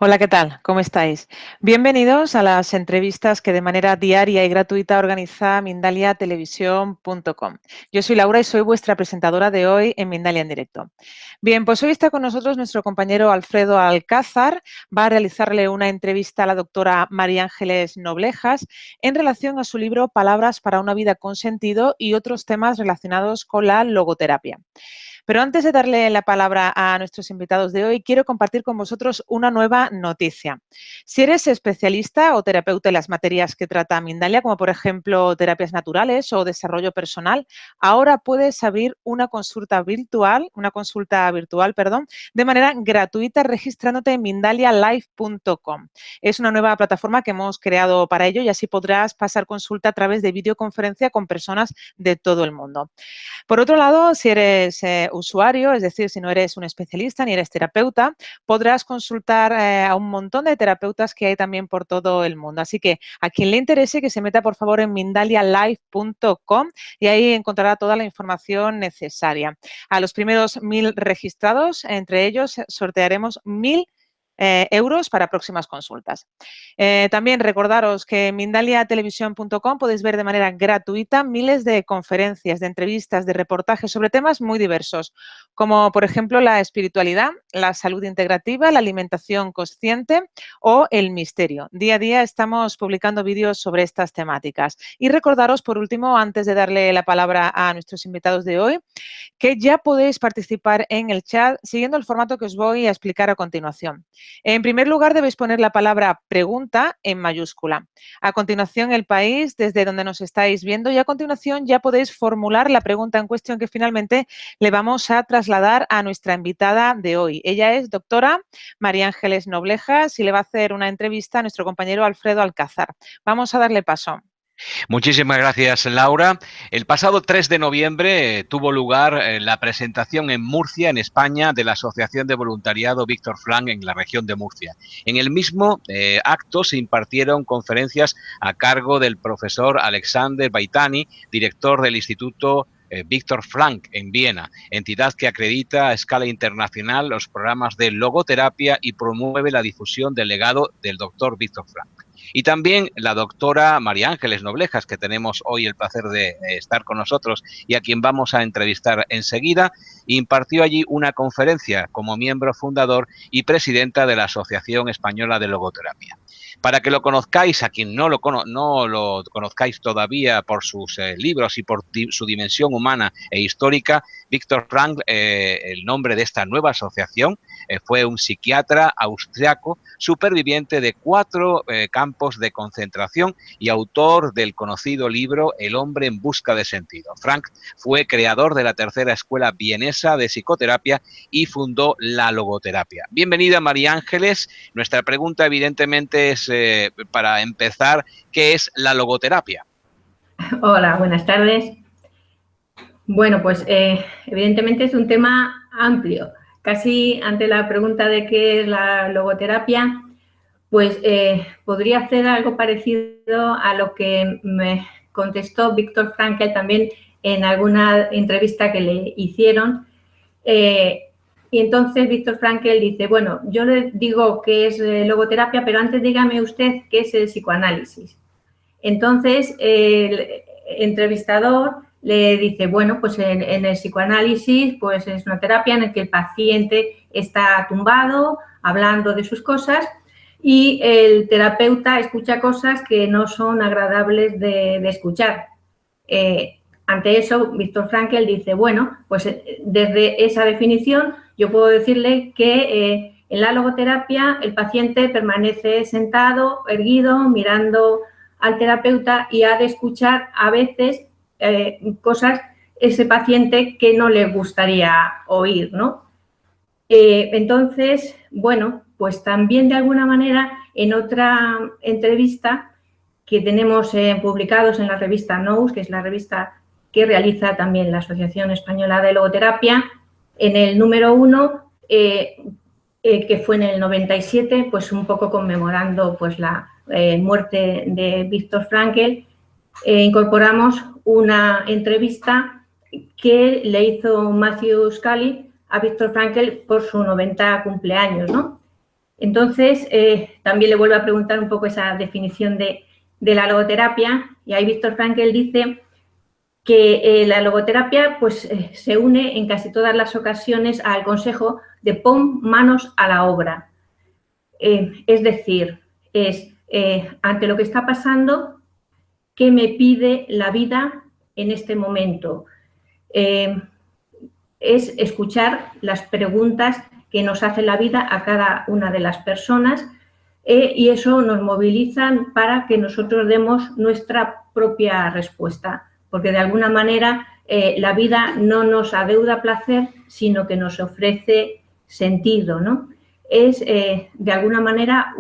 Hola, ¿qué tal? ¿Cómo estáis? Bienvenidos a las entrevistas que de manera diaria y gratuita organiza mindaliatelevisión.com. Yo soy Laura y soy vuestra presentadora de hoy en Mindalia en directo. Bien, pues hoy está con nosotros nuestro compañero Alfredo Alcázar. Va a realizarle una entrevista a la doctora María Ángeles Noblejas en relación a su libro Palabras para una vida con sentido y otros temas relacionados con la logoterapia. Pero antes de darle la palabra a nuestros invitados de hoy, quiero compartir con vosotros una nueva noticia. Si eres especialista o terapeuta en las materias que trata Mindalia, como por ejemplo terapias naturales o desarrollo personal, ahora puedes abrir una consulta virtual, de manera gratuita registrándote en mindalialive.com. Es una nueva plataforma que hemos creado para ello y así podrás pasar consulta a través de videoconferencia con personas de todo el mundo. Por otro lado, si eres usuario, es decir, si no eres un especialista ni eres terapeuta, podrás consultar a un montón de terapeutas que hay también por todo el mundo. Así que a quien le interese que se meta por favor en mindalialive.com y ahí encontrará toda la información necesaria. A los primeros 1000 registrados, entre ellos sortearemos 1000 euros para próximas consultas. También recordaros que en mindaliatelevisión.com podéis ver de manera gratuita miles de conferencias, de entrevistas, de reportajes sobre temas muy diversos, como por ejemplo la espiritualidad, la salud integrativa, la alimentación consciente o el misterio. Día a día estamos publicando vídeos sobre estas temáticas. Y recordaros, por último, antes de darle la palabra a nuestros invitados de hoy, que ya podéis participar en el chat siguiendo el formato que os voy a explicar a continuación. En primer lugar, debéis poner la palabra pregunta en mayúscula. A continuación, el país desde donde nos estáis viendo y a continuación ya podéis formular la pregunta en cuestión que finalmente le vamos a trasladar a nuestra invitada de hoy. Ella es doctora María Ángeles Noblejas y le va a hacer una entrevista a nuestro compañero Alfredo Alcázar. Vamos a darle paso. Muchísimas gracias, Laura. El pasado 3 de noviembre tuvo lugar la presentación en Murcia, en España, de la Asociación de Voluntariado Víctor Frank en la región de Murcia. En el mismo acto se impartieron conferencias a cargo del profesor Alexander Baitani, director del Instituto Víctor Frank en Viena, entidad que acredita a escala internacional los programas de logoterapia y promueve la difusión del legado del doctor Víctor Frank. Y también la doctora María Ángeles Noblejas, que tenemos hoy el placer de estar con nosotros y a quien vamos a entrevistar enseguida, impartió allí una conferencia como miembro fundador y presidenta de la Asociación Española de Logoterapia. Para que lo conozcáis, a quien no lo conozcáis todavía por sus libros y por su dimensión humana e histórica, Víctor Frank, el nombre de esta nueva asociación, fue un psiquiatra austriaco superviviente de 4 campos de concentración y autor del conocido libro El hombre en busca de sentido. Frank fue creador de la tercera escuela vienesa de psicoterapia y fundó la logoterapia. Bienvenida, María Ángeles. Nuestra pregunta, evidentemente, es para empezar, ¿qué es la logoterapia? Hola, buenas tardes. Bueno, pues evidentemente es un tema amplio. Casi ante la pregunta de qué es la logoterapia, pues podría hacer algo parecido a lo que me contestó Víctor Frankl también en alguna entrevista que le hicieron. Y entonces Víctor Frankl dice, bueno, yo le digo que es logoterapia, pero antes dígame usted qué es el psicoanálisis. Entonces, el entrevistador le dice, bueno, pues en el psicoanálisis pues es una terapia en la que el paciente está tumbado, hablando de sus cosas y el terapeuta escucha cosas que no son agradables de escuchar. Ante eso, Víctor Frankl dice, bueno, pues desde esa definición yo puedo decirle que en la logoterapia el paciente permanece sentado, erguido, mirando al terapeuta y ha de escuchar a veces cosas ese paciente que no le gustaría oír, ¿no? Entonces, bueno, pues también de alguna manera en otra entrevista que tenemos publicados en la revista Nous, que es la revista que realiza también la Asociación Española de Logoterapia, en el número 1, que fue en el 97, pues un poco conmemorando pues la muerte de Víctor Frankl, incorporamos una entrevista que le hizo Matthew Scully a Víctor Frankl por su 90 cumpleaños, ¿no? Entonces, también le vuelvo a preguntar un poco esa definición de la logoterapia, y ahí Viktor Frankl dice que la logoterapia pues, se une en casi todas las ocasiones al consejo de pon manos a la obra. Es decir, ante lo que está pasando, ¿qué me pide la vida en este momento? Es escuchar las preguntas que nos hace la vida a cada una de las personas y eso nos moviliza para que nosotros demos nuestra propia respuesta, porque de alguna manera la vida no nos adeuda placer, sino que nos ofrece sentido, ¿no? Es de alguna manera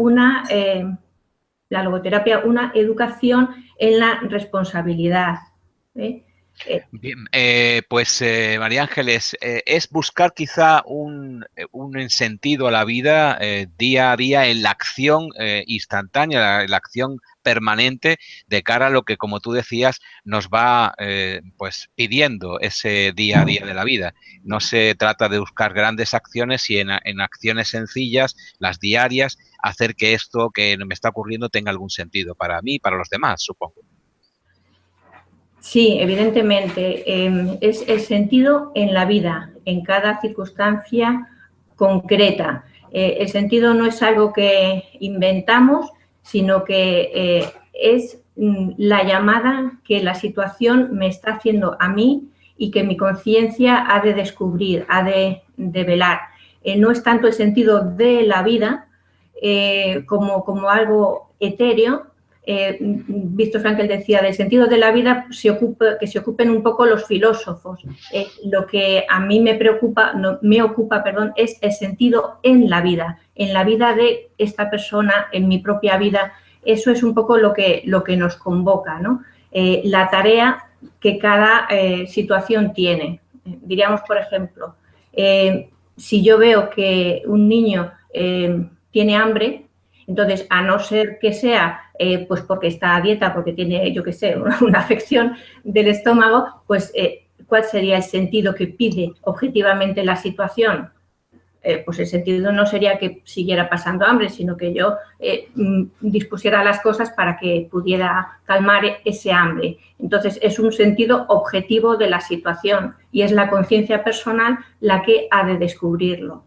la logoterapia, una educación en la responsabilidad. Bien, pues María Ángeles, es buscar quizá un sentido a la vida día a día en la acción instantánea, la acción permanente de cara a lo que, como tú decías, nos va pues pidiendo ese día a día de la vida. No se trata de buscar grandes acciones y en acciones sencillas, las diarias, hacer que esto que me está ocurriendo tenga algún sentido para mí y para los demás, supongo. Sí, evidentemente, es el sentido en la vida, en cada circunstancia concreta. El sentido no es algo que inventamos, sino que es la llamada que la situación me está haciendo a mí y que mi conciencia ha de descubrir, ha de develar. No es tanto el sentido de la vida como algo etéreo. Viktor Frankl decía, del sentido de la vida que se ocupen un poco los filósofos. Lo que a mí me ocupa, es el sentido en la vida de esta persona, en mi propia vida. Eso es un poco lo que nos convoca, ¿no? La tarea que cada situación tiene. Diríamos, por ejemplo, si yo veo que un niño tiene hambre, entonces, a no ser que sea pues porque está a dieta, porque tiene, yo qué sé, una afección del estómago, pues ¿cuál sería el sentido que pide objetivamente la situación? Pues el sentido no sería que siguiera pasando hambre, sino que yo dispusiera las cosas para que pudiera calmar ese hambre. Entonces, es un sentido objetivo de la situación y es la conciencia personal la que ha de descubrirlo.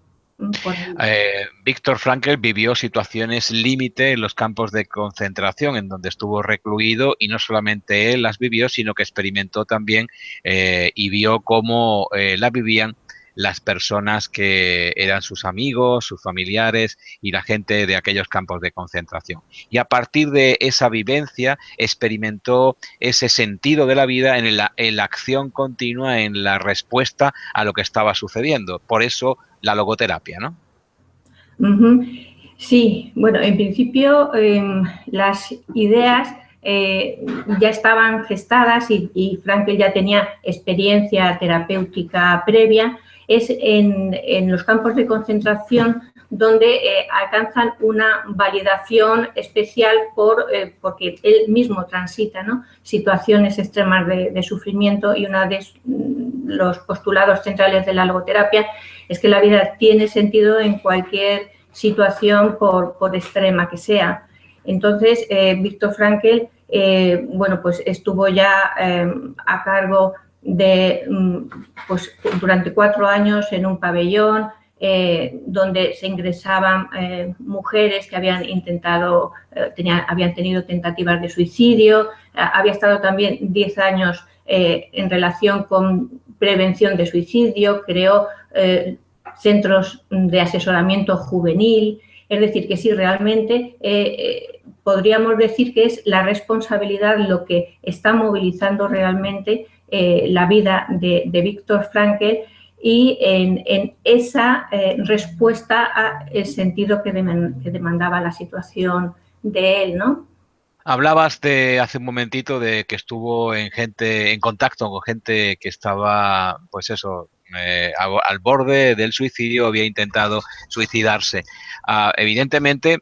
Viktor Frankl vivió situaciones límite en los campos de concentración en donde estuvo recluido y no solamente él las vivió, sino que experimentó también y vio cómo la vivían las personas que eran sus amigos, sus familiares y la gente de aquellos campos de concentración. Y a partir de esa vivencia experimentó ese sentido de la vida en la acción continua, en la respuesta a lo que estaba sucediendo. Por eso la logoterapia, ¿no? Sí, bueno, en principio las ideas ya estaban gestadas y Frankl ya tenía experiencia terapéutica previa. Es en los campos de concentración donde alcanzan una validación especial porque él mismo transita, ¿no?, situaciones extremas de sufrimiento, y uno de los postulados centrales de la logoterapia es que la vida tiene sentido en cualquier situación, por extrema que sea. Entonces, Viktor Frankl, bueno, pues estuvo ya a cargo pues durante 4 años en un pabellón donde se ingresaban mujeres que habían habían tenido tentativas de suicidio. Había estado también 10 años en relación con prevención de suicidio, creó centros de asesoramiento juvenil. Es decir, que sí, realmente podríamos decir que es la responsabilidad lo que está movilizando realmente la vida de Viktor Frankl y en esa respuesta al sentido que demandaba la situación de él, ¿no? Hablabas hace un momentito de que estuvo en contacto con gente que estaba, pues eso, al borde del suicidio, había intentado suicidarse. Evidentemente,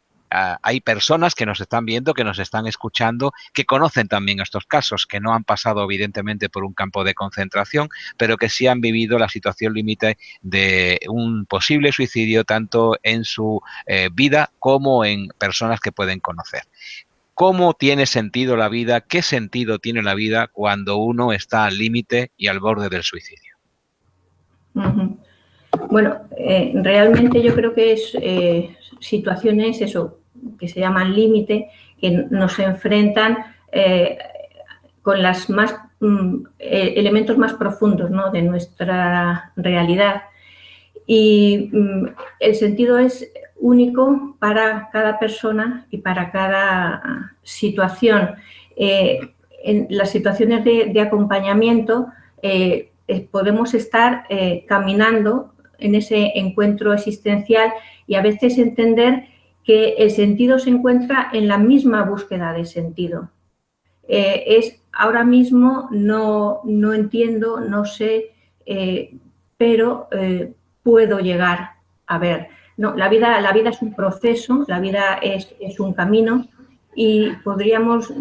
hay personas que nos están viendo, que nos están escuchando, que conocen también estos casos, que no han pasado evidentemente por un campo de concentración, pero que sí han vivido la situación límite de un posible suicidio tanto en su vida como en personas que pueden conocer. ¿Cómo tiene sentido la vida? ¿Qué sentido tiene la vida cuando uno está al límite y al borde del suicidio? Uh-huh. Bueno, realmente yo creo que es situaciones, eso, que se llaman límite, que nos enfrentan con las más elementos más profundos, ¿no?, de nuestra realidad. Y el sentido es único para cada persona y para cada situación. En las situaciones de acompañamiento podemos estar caminando en ese encuentro existencial y a veces entender que el sentido se encuentra en la misma búsqueda de sentido. Ahora mismo no entiendo, no sé, pero puedo llegar a ver. No, la vida es un proceso, la vida es un camino y podríamos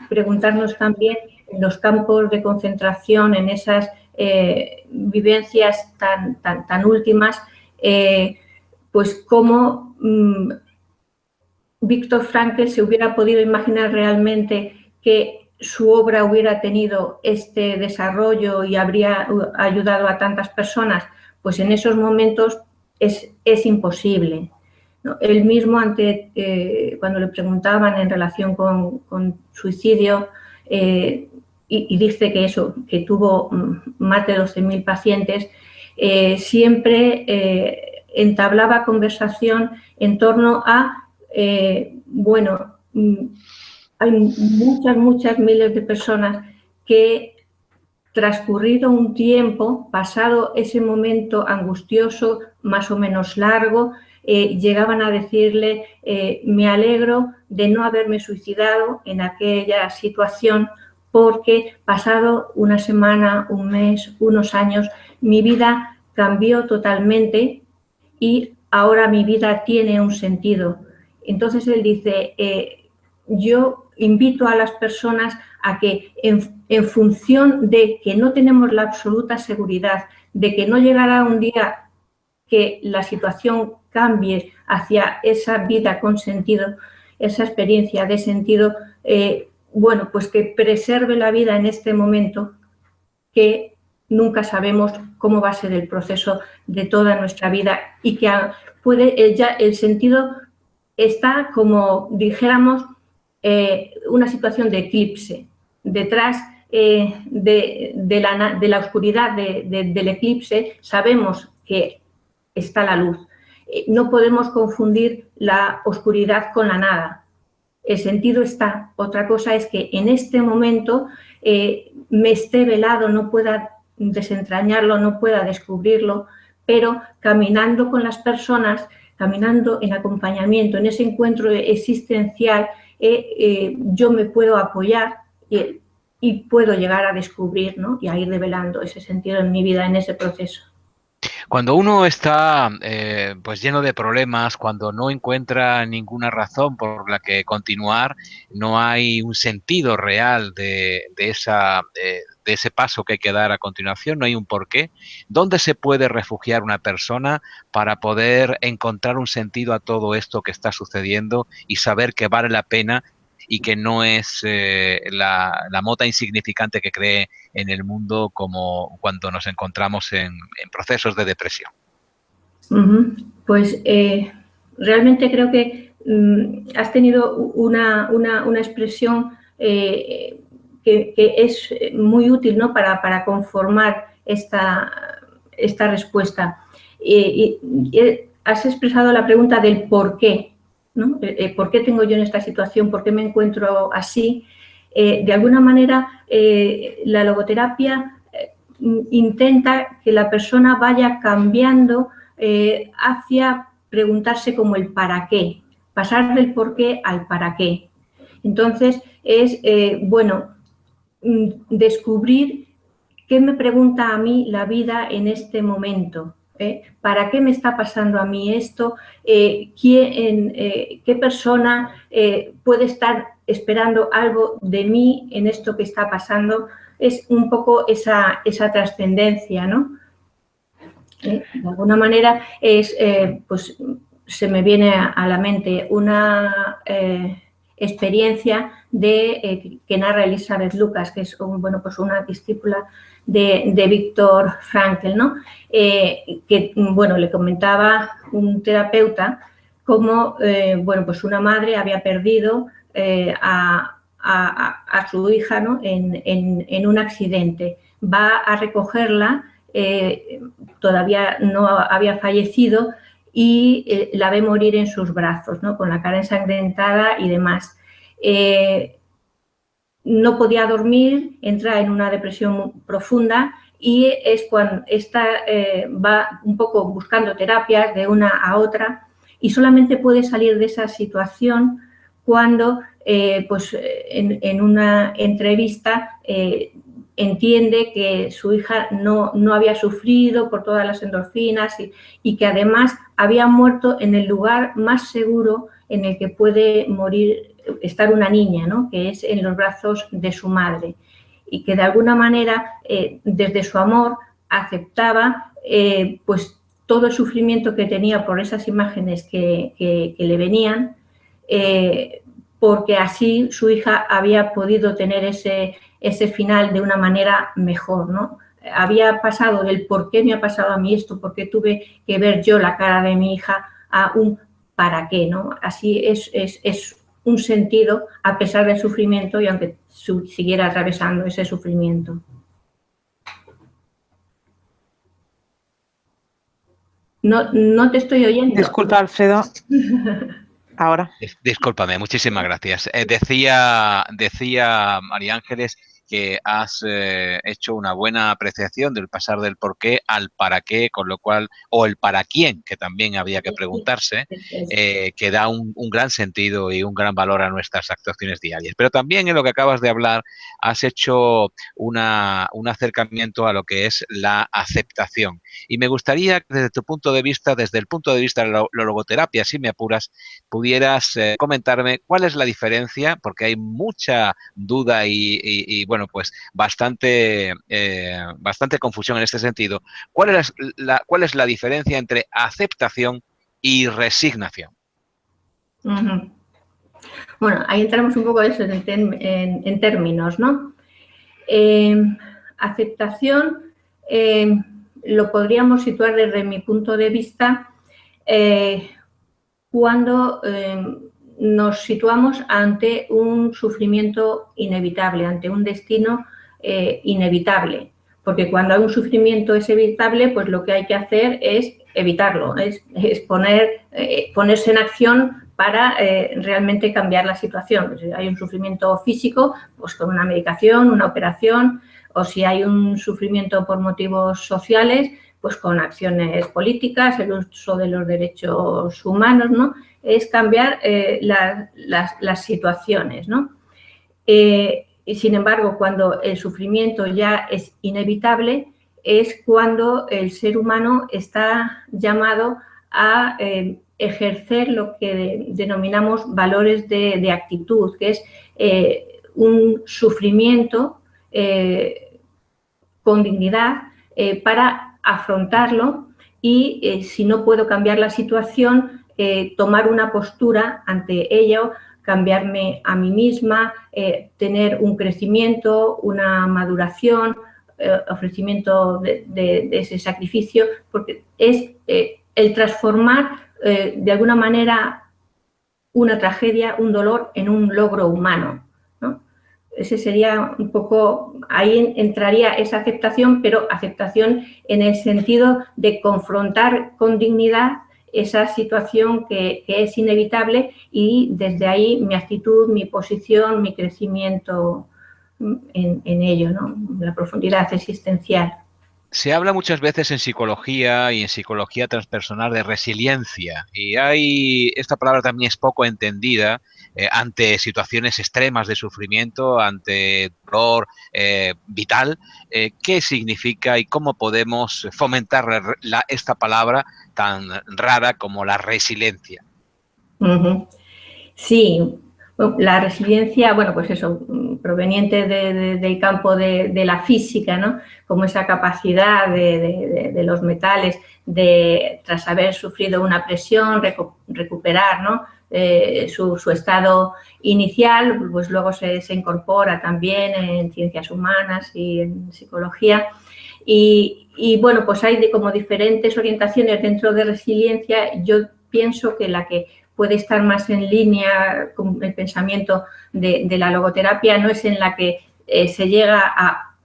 preguntarnos también en los campos de concentración, en esas vivencias tan últimas, pues cómo Viktor Frankl se hubiera podido imaginar realmente que su obra hubiera tenido este desarrollo y habría ayudado a tantas personas. Pues en esos momentos es imposible, ¿no? Él mismo, cuando le preguntaban en relación con suicidio, y dice que tuvo más de 12.000 pacientes, siempre entablaba conversación en torno a, bueno, hay muchas miles de personas que, transcurrido un tiempo, pasado ese momento angustioso, más o menos largo, llegaban a decirle, me alegro de no haberme suicidado en aquella situación porque pasado una semana, un mes, unos años, mi vida cambió totalmente y ahora mi vida tiene un sentido. Entonces él dice, yo invito a las personas a que en función de que no tenemos la absoluta seguridad de que no llegará un día que la situación cambie hacia esa vida con sentido, esa experiencia de sentido, bueno, pues que preserve la vida en este momento, que nunca sabemos cómo va a ser el proceso de toda nuestra vida y que ya el sentido está, como dijéramos, una situación de eclipse. Detrás de la oscuridad del eclipse sabemos que está la luz. No podemos confundir la oscuridad con la nada. El sentido está. Otra cosa es que en este momento me esté velado, no pueda desentrañarlo, no pueda descubrirlo, pero caminando con las personas, caminando en acompañamiento, en ese encuentro existencial, yo me puedo apoyar y puedo llegar a descubrir, ¿no?, y a ir revelando ese sentido en mi vida, en ese proceso. Cuando uno está pues lleno de problemas, cuando no encuentra ninguna razón por la que continuar, no hay un sentido real de ese paso que hay que dar a continuación, no hay un porqué. ¿Dónde se puede refugiar una persona para poder encontrar un sentido a todo esto que está sucediendo y saber que vale la pena y que no es la mota insignificante que cree en el mundo como cuando nos encontramos en procesos de depresión? Pues realmente creo que has tenido una expresión que es muy útil, ¿no?, para conformar esta respuesta. Y has expresado la pregunta del por qué, ¿no? ¿Por qué tengo yo en esta situación? ¿Por qué me encuentro así? De alguna manera, la logoterapia intenta que la persona vaya cambiando hacia preguntarse como el para qué, pasar del por qué al para qué. Entonces, es, bueno, descubrir qué me pregunta a mí la vida en este momento. ¿Para qué me está pasando a mí esto? ¿Qué persona puede estar esperando algo de mí en esto que está pasando? Es un poco esa trascendencia, ¿no? De alguna manera pues se me viene a la mente una experiencia que narra Elizabeth Lucas, que es pues una discípula de Viktor Frankl, ¿no? Que le comentaba un terapeuta cómo pues una madre había perdido a su hija, ¿no? en un accidente. Va a recogerla, todavía no había fallecido, y la ve morir en sus brazos, ¿no? Con la cara ensangrentada y demás. No podía dormir, entra en una depresión profunda, y es cuando va un poco buscando terapias de una a otra, y solamente puede salir de esa situación cuando pues en una entrevista entiende que su hija no había sufrido por todas las endorfinas y que además había muerto en el lugar más seguro en el que puede morir, estar una niña, ¿no? Que es en los brazos de su madre, y que de alguna manera desde su amor aceptaba pues todo el sufrimiento que tenía por esas imágenes que le venían, porque así su hija había podido tener ese final de una manera mejor, ¿no? Había pasado del por qué me ha pasado a mí esto, por qué tuve que ver yo la cara de mi hija, a un para qué, ¿no? Así es un sentido a pesar del sufrimiento, y aunque siguiera atravesando ese sufrimiento. No te estoy oyendo. Disculpa, Alfredo. Ahora. Discúlpame, muchísimas gracias. Decía María Ángeles que has hecho una buena apreciación del pasar del por qué al para qué, con lo cual, o el para quién, que también había que preguntarse, que da un gran sentido y un gran valor a nuestras actuaciones diarias. Pero también en lo que acabas de hablar has hecho un acercamiento a lo que es la aceptación. Y me gustaría que desde tu punto de vista, desde el punto de vista de la logoterapia, si me apuras, pudieras comentarme cuál es la diferencia, porque hay mucha duda y bueno, pues bastante confusión en este sentido. ¿Cuál es la diferencia entre aceptación y resignación? Bueno, ahí entramos un poco eso en términos, ¿no? Aceptación lo podríamos situar desde mi punto de vista cuando nos situamos ante un sufrimiento inevitable, ante un destino inevitable. Porque cuando hay un sufrimiento es evitable, pues lo que hay que hacer es evitarlo, es ponerse en acción para realmente cambiar la situación. Si hay un sufrimiento físico, pues con una medicación, una operación, o si hay un sufrimiento por motivos sociales, pues con acciones políticas, el uso de los derechos humanos, ¿no? Es cambiar las situaciones, ¿no? Y sin embargo, cuando el sufrimiento ya es inevitable, es cuando el ser humano está llamado a ejercer lo que denominamos valores de actitud, que es un sufrimiento con dignidad para afrontarlo y, si no puedo cambiar la situación, tomar una postura ante ello, cambiarme a mí misma, tener un crecimiento, una maduración, ofrecimiento de ese sacrificio, porque es el transformar de alguna manera una tragedia, un dolor, en un logro humano, ¿no? Ese sería un poco, ahí entraría esa aceptación, pero aceptación en el sentido de confrontar con dignidad esa situación que es inevitable, y desde ahí mi actitud, mi posición, mi crecimiento en ello, ¿no? La profundidad existencial. Se habla muchas veces en psicología y en psicología transpersonal de resiliencia y esta palabra también es poco entendida ante situaciones extremas de sufrimiento, ante dolor vital. ¿Qué significa y cómo podemos fomentar esta palabra tan rara como la resiliencia? Uh-huh. Sí, la resiliencia, bueno, pues eso, proveniente del campo de la física, ¿no? Como esa capacidad de los metales de, tras haber sufrido una presión, recuperar, ¿no? Su estado inicial, pues luego se incorpora también en ciencias humanas y en psicología. Y bueno, pues hay como diferentes orientaciones dentro de resiliencia. Yo pienso que la que puede estar más en línea con el pensamiento de la logoterapia no es en la que se llega a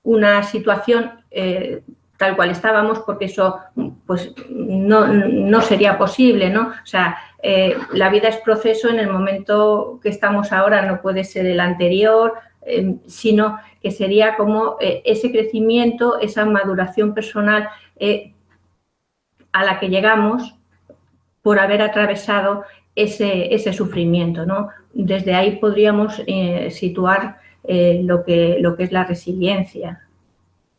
una situación tal cual estábamos, porque eso pues no sería posible, ¿no? O sea, la vida es proceso, en el momento que estamos ahora no puede ser el anterior, sino que sería como ese crecimiento, esa maduración personal a la que llegamos por haber atravesado ese sufrimiento, ¿no? Desde ahí podríamos situar lo que es la resiliencia.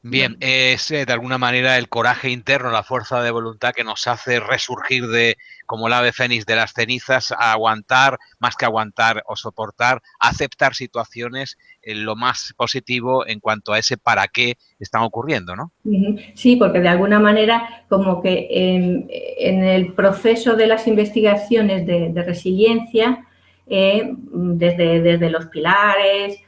Bien, es de alguna manera el coraje interno, la fuerza de voluntad que nos hace resurgir como el ave fénix de las cenizas, a aguantar, más que aguantar o soportar, aceptar situaciones lo más positivo en cuanto a ese para qué están ocurriendo, ¿no? Sí, porque de alguna manera como que en el proceso de las investigaciones de resiliencia, desde los pilares,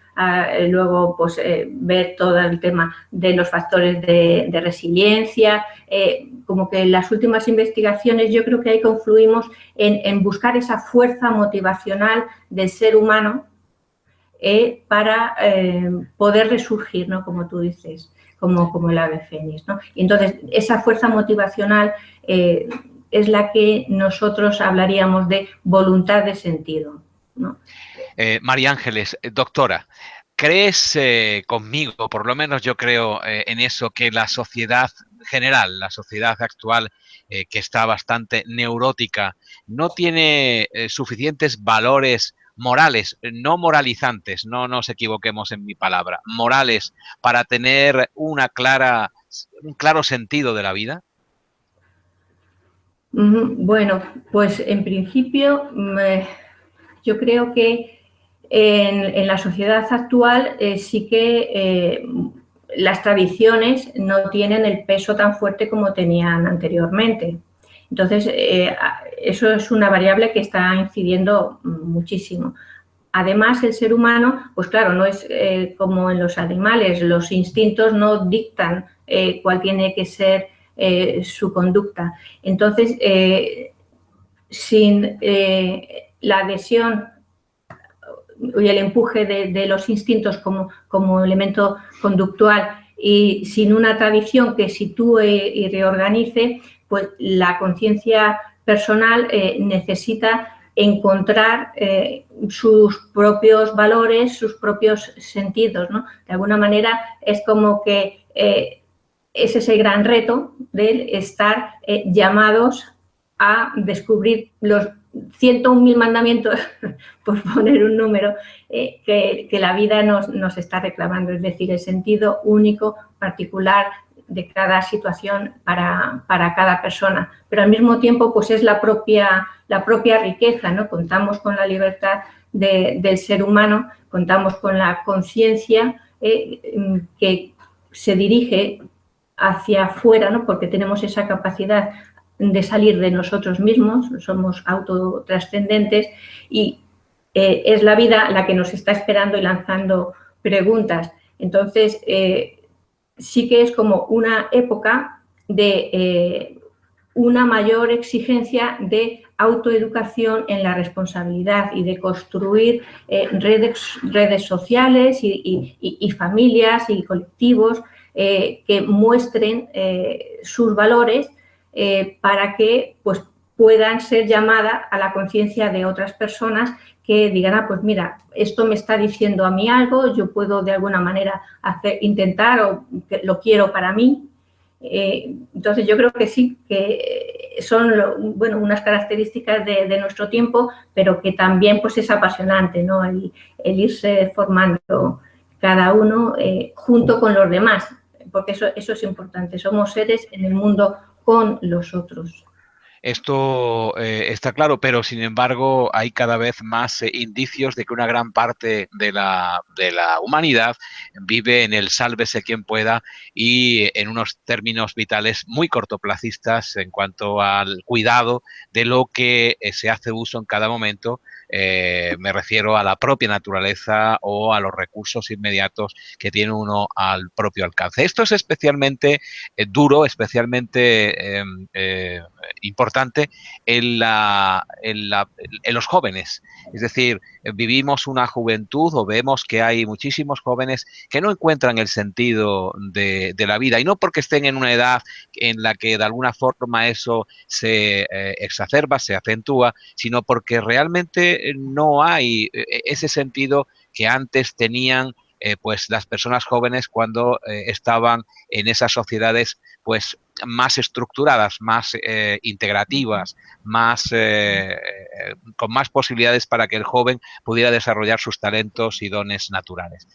luego pues ver todo el tema de los factores de resiliencia, como que en las últimas investigaciones yo creo que ahí confluimos en buscar esa fuerza motivacional del ser humano para poder resurgir, ¿no? Como tú dices, como el ave fénix, ¿no? Y entonces esa fuerza motivacional es la que nosotros hablaríamos de voluntad de sentido, ¿no? María Ángeles, doctora, ¿crees conmigo, por lo menos yo creo en eso, que la sociedad general, la sociedad actual, que está bastante neurótica, no tiene suficientes valores morales, no moralizantes, no nos equivoquemos en mi palabra, morales, para tener un claro sentido de la vida? Bueno, pues en principio yo creo que en la sociedad actual sí que las tradiciones no tienen el peso tan fuerte como tenían anteriormente. Entonces, eso es una variable que está incidiendo muchísimo. Además, el ser humano, pues claro, no es como en los animales, los instintos no dictan cuál tiene que ser su conducta. Entonces, sin la adhesión y el empuje de los instintos como elemento conductual y sin una tradición que sitúe y reorganice, pues la conciencia personal necesita encontrar sus propios valores, sus propios sentidos, ¿no? De alguna manera es como que es ese gran reto de estar llamados a descubrir los 101.000 mandamientos, por poner un número, que la vida nos está reclamando, es decir, el sentido único, particular de cada situación para cada persona. Pero al mismo tiempo, pues es la propia riqueza, ¿no? Contamos con la libertad del ser humano, contamos con la conciencia que se dirige hacia afuera, ¿no? Porque tenemos esa capacidad de salir de nosotros mismos, somos autotrascendentes y es la vida la que nos está esperando y lanzando preguntas. Entonces, sí que es como una época de una mayor exigencia de autoeducación en la responsabilidad y de construir redes sociales y familias y colectivos que muestren sus valores para que pues, puedan ser llamadas a la conciencia de otras personas que digan, pues mira, esto me está diciendo a mí algo, yo puedo de alguna manera intentar o lo quiero para mí Entonces, yo creo que sí, que son unas características de nuestro tiempo, pero que también pues, es apasionante, ¿no? El irse formando cada uno junto con los demás, porque eso es importante. Somos seres en el mundo con los otros. Esto está claro, pero sin embargo hay cada vez más indicios de que una gran parte de la humanidad vive en el sálvese quien pueda y en unos términos vitales muy cortoplacistas en cuanto al cuidado de lo que se hace uso en cada momento. Me refiero a la propia naturaleza o a los recursos inmediatos que tiene uno al propio alcance. Esto es especialmente duro, especialmente importante en los jóvenes. Es decir, vivimos una juventud o vemos que hay muchísimos jóvenes que no encuentran el sentido de la vida, y no porque estén en una edad en la que de alguna forma eso se exacerba, se acentúa, sino porque realmente no hay ese sentido que antes tenían pues las personas jóvenes cuando estaban en esas sociedades pues más estructuradas, más integrativas, más con más posibilidades para que el joven pudiera desarrollar sus talentos y dones naturales.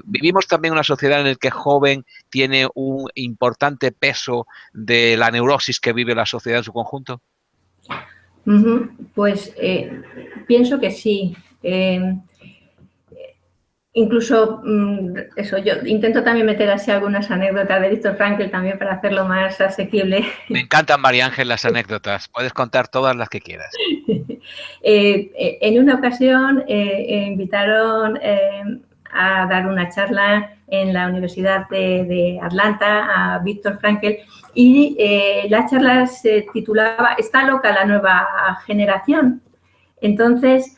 Vivimos también una sociedad en la que el joven tiene un importante peso de la neurosis que vive la sociedad en su conjunto. Pues pienso que sí. Incluso eso, yo intento también meter así algunas anécdotas de Viktor Frankl también para hacerlo más asequible. Me encantan, María Ángel, las anécdotas. Puedes contar todas las que quieras. En una ocasión invitaron a dar una charla en la Universidad de Atlanta a Viktor Frankl y la charla se titulaba ¿Está loca la nueva generación? Entonces,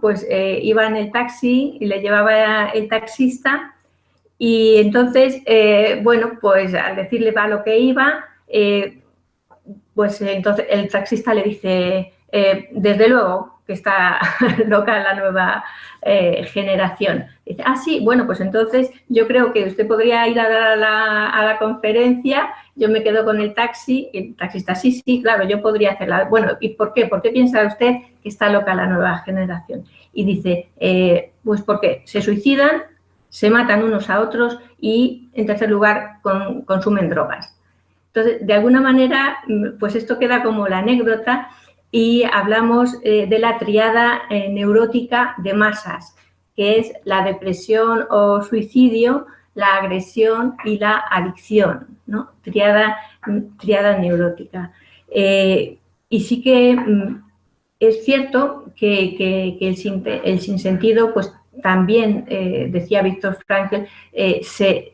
pues iba en el taxi y le llevaba el taxista y entonces, pues al decirle a lo que iba, pues entonces el taxista le dice, desde luego que está loca la nueva generación. Dice, sí, bueno, pues entonces yo creo que usted podría ir a dar a la conferencia, yo me quedo con el taxi, y el taxista, sí, claro, yo podría hacerla. Bueno, ¿y por qué? ¿Por qué piensa usted que está loca la nueva generación? Y dice, pues porque se suicidan, se matan unos a otros y, en tercer lugar, consumen drogas. Entonces, de alguna manera, pues esto queda como la anécdota y hablamos de la tríada neurótica de masas, que es la depresión o suicidio, la agresión y la adicción, ¿no? Tríada neurótica. Y sí que es cierto que el sinsentido, pues también, decía Viktor Frankl, se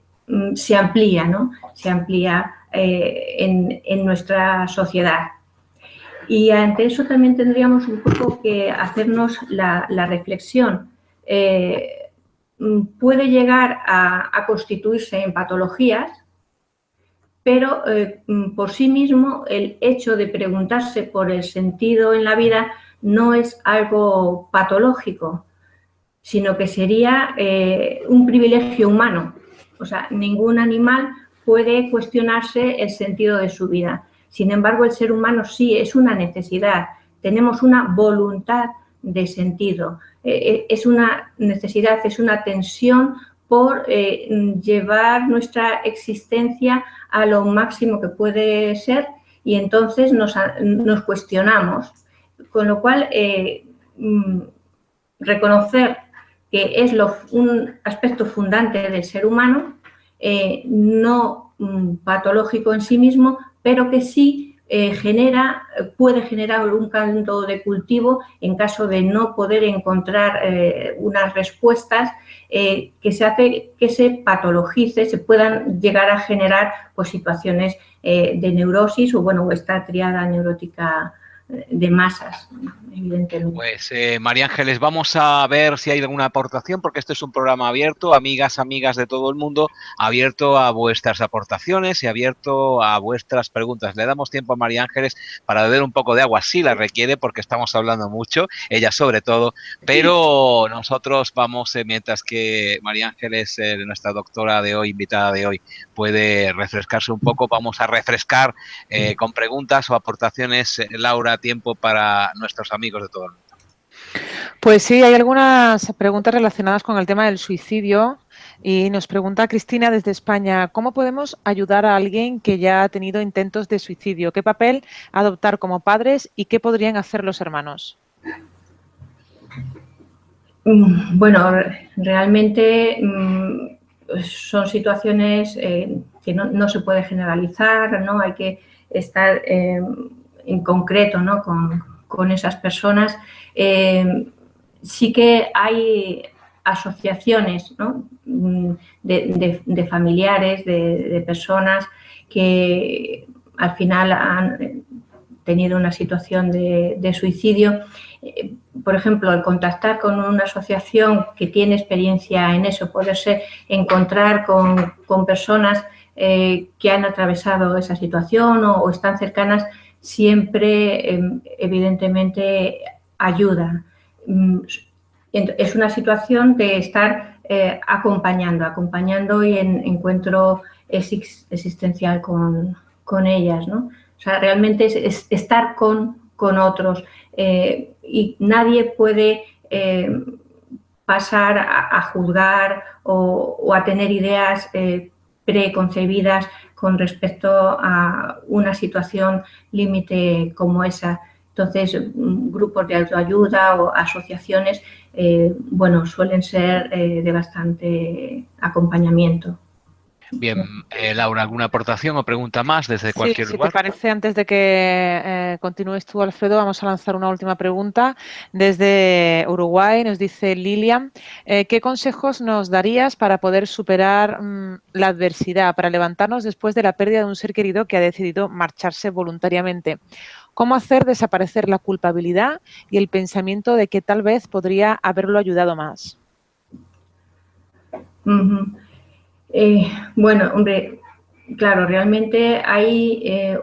amplía, ¿no? Se amplía en nuestra sociedad. Y ante eso también tendríamos un poco que hacernos la reflexión. Puede llegar a constituirse en patologías, pero por sí mismo el hecho de preguntarse por el sentido en la vida no es algo patológico, sino que sería un privilegio humano. O sea, ningún animal puede cuestionarse el sentido de su vida. Sin embargo, el ser humano sí es una necesidad. Tenemos una voluntad de sentido. Es una necesidad, es una tensión por llevar nuestra existencia a lo máximo que puede ser y entonces nos cuestionamos. Con lo cual, reconocer que es un aspecto fundante del ser humano, no patológico en sí mismo, pero que sí puede generar un caldo de cultivo en caso de no poder encontrar unas respuestas que se hace que se patologice, se puedan llegar a generar pues, situaciones de neurosis o esta tríada neurótica de masas, evidentemente. Pues María Ángeles, vamos a ver si hay alguna aportación, porque este es un programa abierto, amigas de todo el mundo, abierto a vuestras aportaciones y abierto a vuestras preguntas. Le damos tiempo a María Ángeles para beber un poco de agua, si la requiere, porque estamos hablando mucho, ella sobre todo, pero nosotros vamos, mientras que María Ángeles, nuestra doctora de hoy, invitada de hoy, puede refrescarse un poco, vamos a refrescar con preguntas o aportaciones, Laura, tiempo para nuestros amigos de todo el mundo. Pues sí, hay algunas preguntas relacionadas con el tema del suicidio y nos pregunta Cristina desde España, ¿cómo podemos ayudar a alguien que ya ha tenido intentos de suicidio? ¿Qué papel adoptar como padres y qué podrían hacer los hermanos? Bueno, realmente son situaciones que no se puede generalizar, ¿no? Hay que estar en concreto, ¿no? con esas personas. Sí que hay asociaciones, ¿no? de familiares, de personas que al final han tenido una situación de suicidio. Por ejemplo, el contactar con una asociación que tiene experiencia en eso, puede ser encontrar con personas que han atravesado esa situación o están cercanas, siempre evidentemente ayuda. Es una situación de estar acompañando y en encuentro existencial con ellas, ¿no? O sea, realmente es estar con otros y nadie puede pasar a juzgar o a tener ideas preconcebidas con respecto a una situación límite como esa. Entonces, grupos de autoayuda o asociaciones, bueno, suelen ser de bastante acompañamiento. Bien, Laura, ¿alguna aportación o pregunta más desde cualquier si lugar? te parece, antes de que continúes tú, Alfredo, vamos a lanzar una última pregunta. Desde Uruguay nos dice Lilian, ¿qué consejos nos darías para poder superar la adversidad, para levantarnos después de la pérdida de un ser querido que ha decidido marcharse voluntariamente? ¿Cómo hacer desaparecer la culpabilidad y el pensamiento de que tal vez podría haberlo ayudado más? Bueno, hombre, claro, realmente hay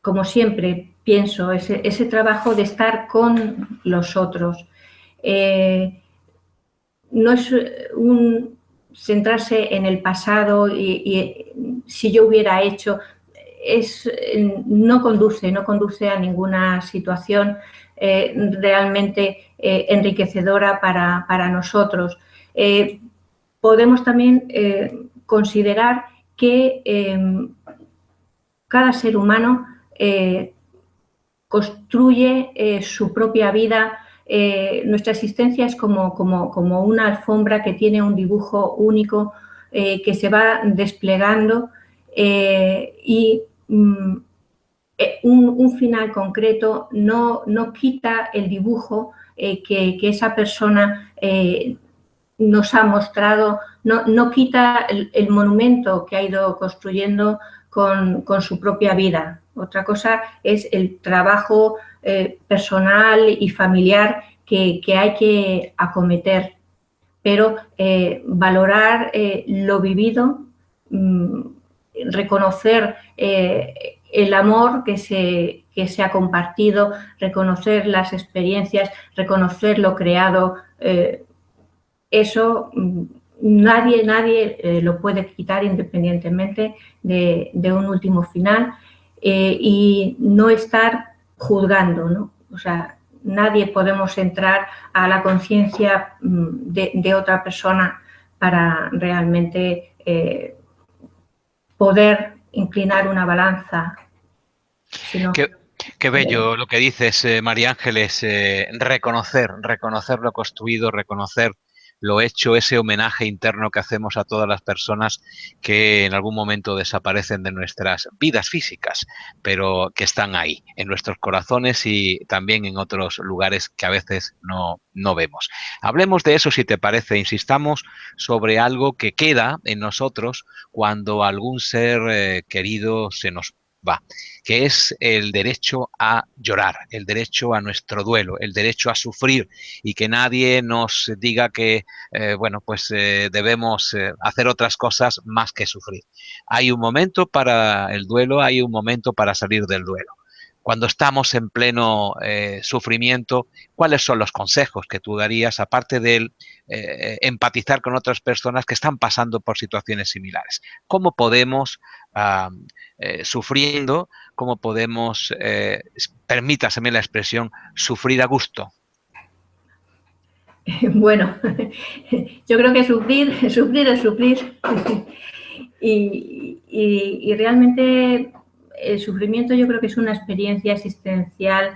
como siempre pienso, ese trabajo de estar con los otros. No es centrarse en el pasado y si yo hubiera hecho, no conduce a ninguna situación realmente enriquecedora para nosotros. Podemos también considerar que cada ser humano construye su propia vida. Nuestra existencia es como una alfombra que tiene un dibujo único que se va desplegando y un final concreto no quita el dibujo que esa persona nos ha mostrado, no quita el monumento que ha ido construyendo con su propia vida. Otra cosa es el trabajo personal y familiar que hay que acometer, pero valorar lo vivido, reconocer el amor que se ha compartido, reconocer las experiencias, reconocer lo creado. Eso nadie lo puede quitar independientemente de un último final y no estar juzgando, ¿no? O sea, nadie podemos entrar a la conciencia de otra persona para realmente poder inclinar una balanza. Sino, Qué bello lo que dices, María Ángeles, reconocer lo construido, reconocer lo hecho, ese homenaje interno que hacemos a todas las personas que en algún momento desaparecen de nuestras vidas físicas, pero que están ahí, en nuestros corazones y también en otros lugares que a veces no vemos. Hablemos de eso, si te parece, insistamos sobre algo que queda en nosotros cuando algún ser querido se nos va, que es el derecho a llorar, el derecho a nuestro duelo, el derecho a sufrir y que nadie nos diga que, bueno, pues debemos hacer otras cosas más que sufrir. Hay un momento para el duelo, hay un momento para salir del duelo. Cuando estamos en pleno sufrimiento, ¿cuáles son los consejos que tú darías, aparte del empatizar con otras personas que están pasando por situaciones similares? ¿Cómo podemos, sufriendo, cómo podemos, permítaseme la expresión, sufrir a gusto? Bueno, yo creo que sufrir, sufrir es sufrir. Y realmente el sufrimiento yo creo que es una experiencia existencial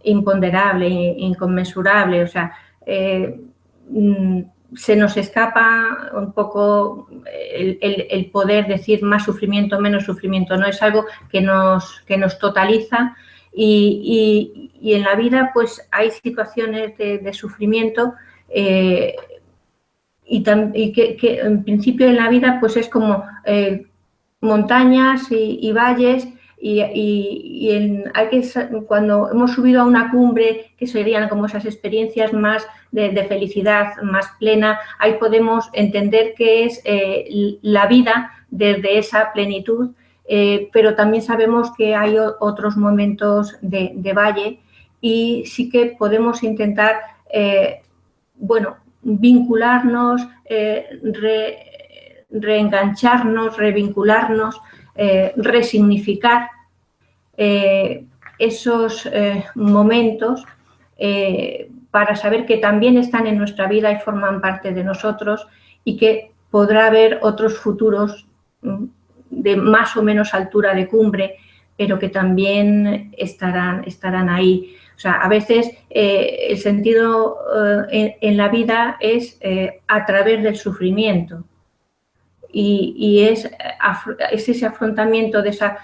imponderable, inconmensurable. O sea, se nos escapa un poco el poder decir más sufrimiento, menos sufrimiento. No es algo que nos totaliza. Y en la vida pues hay situaciones de sufrimiento y que en principio en la vida pues es como montañas y valles hay que, cuando hemos subido a una cumbre, que serían como esas experiencias más de felicidad, más plena, ahí podemos entender qué es la vida desde esa plenitud, pero también sabemos que hay otros momentos de valle y sí que podemos intentar, bueno, vincularnos, reengancharnos, revincularnos, resignificar esos momentos para saber que también están en nuestra vida y forman parte de nosotros y que podrá haber otros futuros de más o menos altura de cumbre, pero que también estarán ahí. O sea, a veces el sentido en la vida es a través del sufrimiento y es ese afrontamiento de esa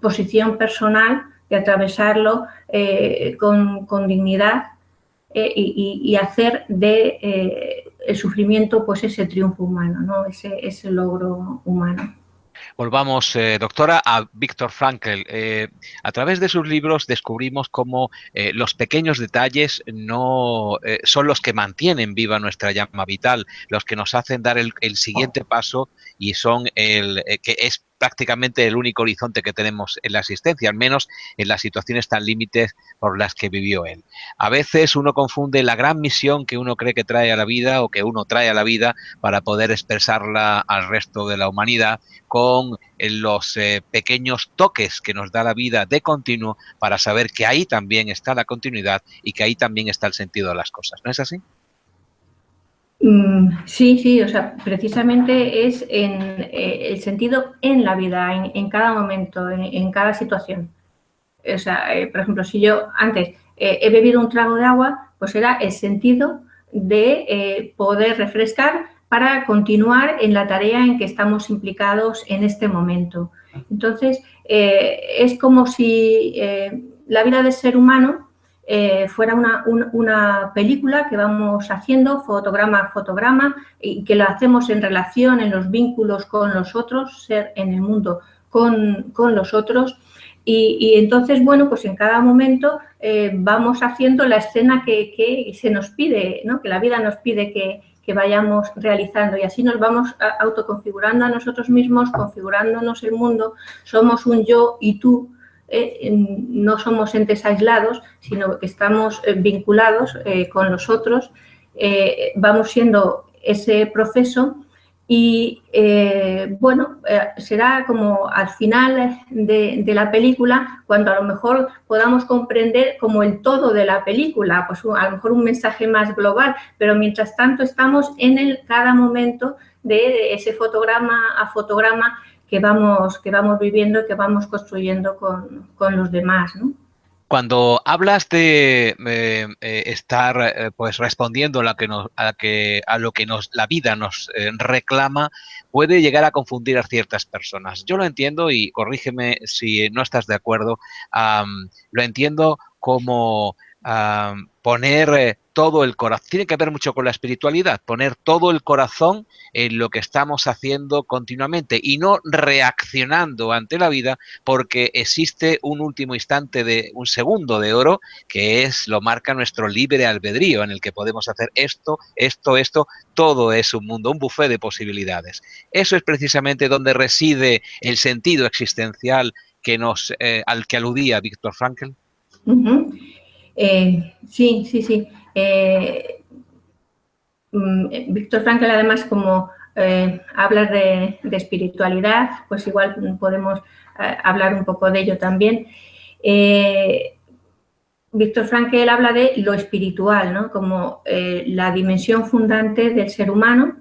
posición personal, de atravesarlo con dignidad y hacer de el sufrimiento pues ese triunfo humano, ¿no? Ese logro humano. Volvamos, doctora, a Viktor Frankl. A través de sus libros descubrimos cómo los pequeños detalles no son los que mantienen viva nuestra llama vital, los que nos hacen dar el siguiente paso y son que es prácticamente el único horizonte que tenemos en la existencia, al menos en las situaciones tan límites por las que vivió él. A veces uno confunde la gran misión que uno cree que trae a la vida o que uno trae a la vida para poder expresarla al resto de la humanidad con los pequeños toques que nos da la vida de continuo para saber que ahí también está la continuidad y que ahí también está el sentido de las cosas. ¿No es así? Sí, o sea, precisamente es el sentido en la vida, en cada momento, en cada situación. O sea, por ejemplo, si yo antes he bebido un trago de agua, pues era el sentido de poder refrescar para continuar en la tarea en que estamos implicados en este momento. Entonces, es como si la vida del ser humano fuera una película que vamos haciendo fotograma a fotograma y que lo hacemos en relación, en los vínculos con los otros, ser en el mundo con los otros. Y entonces, bueno, pues en cada momento vamos haciendo la escena que se nos pide, ¿no? Que la vida nos pide que vayamos realizando y así nos vamos autoconfigurando a nosotros mismos, configurándonos el mundo. Somos un yo y tú, no somos entes aislados, sino que estamos vinculados con los otros, vamos siendo ese proceso y, bueno, será como al final de la película cuando a lo mejor podamos comprender como el todo de la película, pues a lo mejor un mensaje más global, pero mientras tanto estamos en cada momento de ese fotograma a fotograma que vamos viviendo y que vamos construyendo con los demás, ¿no? Cuando hablas de estar pues respondiendo a lo que la vida nos reclama, puede llegar a confundir a ciertas personas. Yo lo entiendo y corrígeme si no estás de acuerdo. Lo entiendo como poner todo el corazón, tiene que ver mucho con la espiritualidad, poner todo el corazón en lo que estamos haciendo continuamente y no reaccionando ante la vida, porque existe un último instante de un segundo de oro que lo marca nuestro libre albedrío, en el que podemos hacer esto, todo es un mundo, un buffet de posibilidades. Eso es precisamente donde reside el sentido existencial al que aludía Viktor Frankl. Sí, sí, sí. Viktor Frankl, además, como hablas de espiritualidad, pues igual podemos hablar un poco de ello también. Viktor Frankl habla de lo espiritual, ¿no? Como la dimensión fundante del ser humano,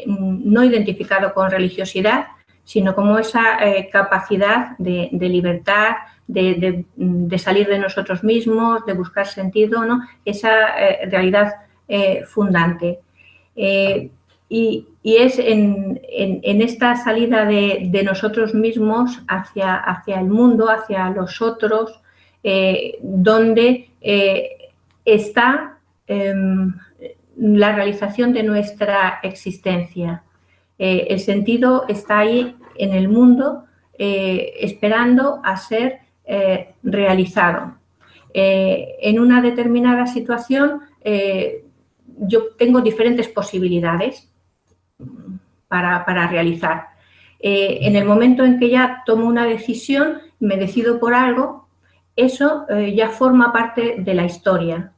no identificado con religiosidad, sino como esa capacidad de libertad, de salir de nosotros mismos, de buscar sentido, ¿no? Esa realidad fundante. Y es en esta salida de nosotros mismos hacia el mundo, hacia los otros, donde está la realización de nuestra existencia. El sentido está ahí en el mundo, esperando a ser realizado. En una determinada situación, yo tengo diferentes posibilidades para realizar. En el momento en que ya tomo una decisión, me decido por algo, eso ya forma parte de la historia.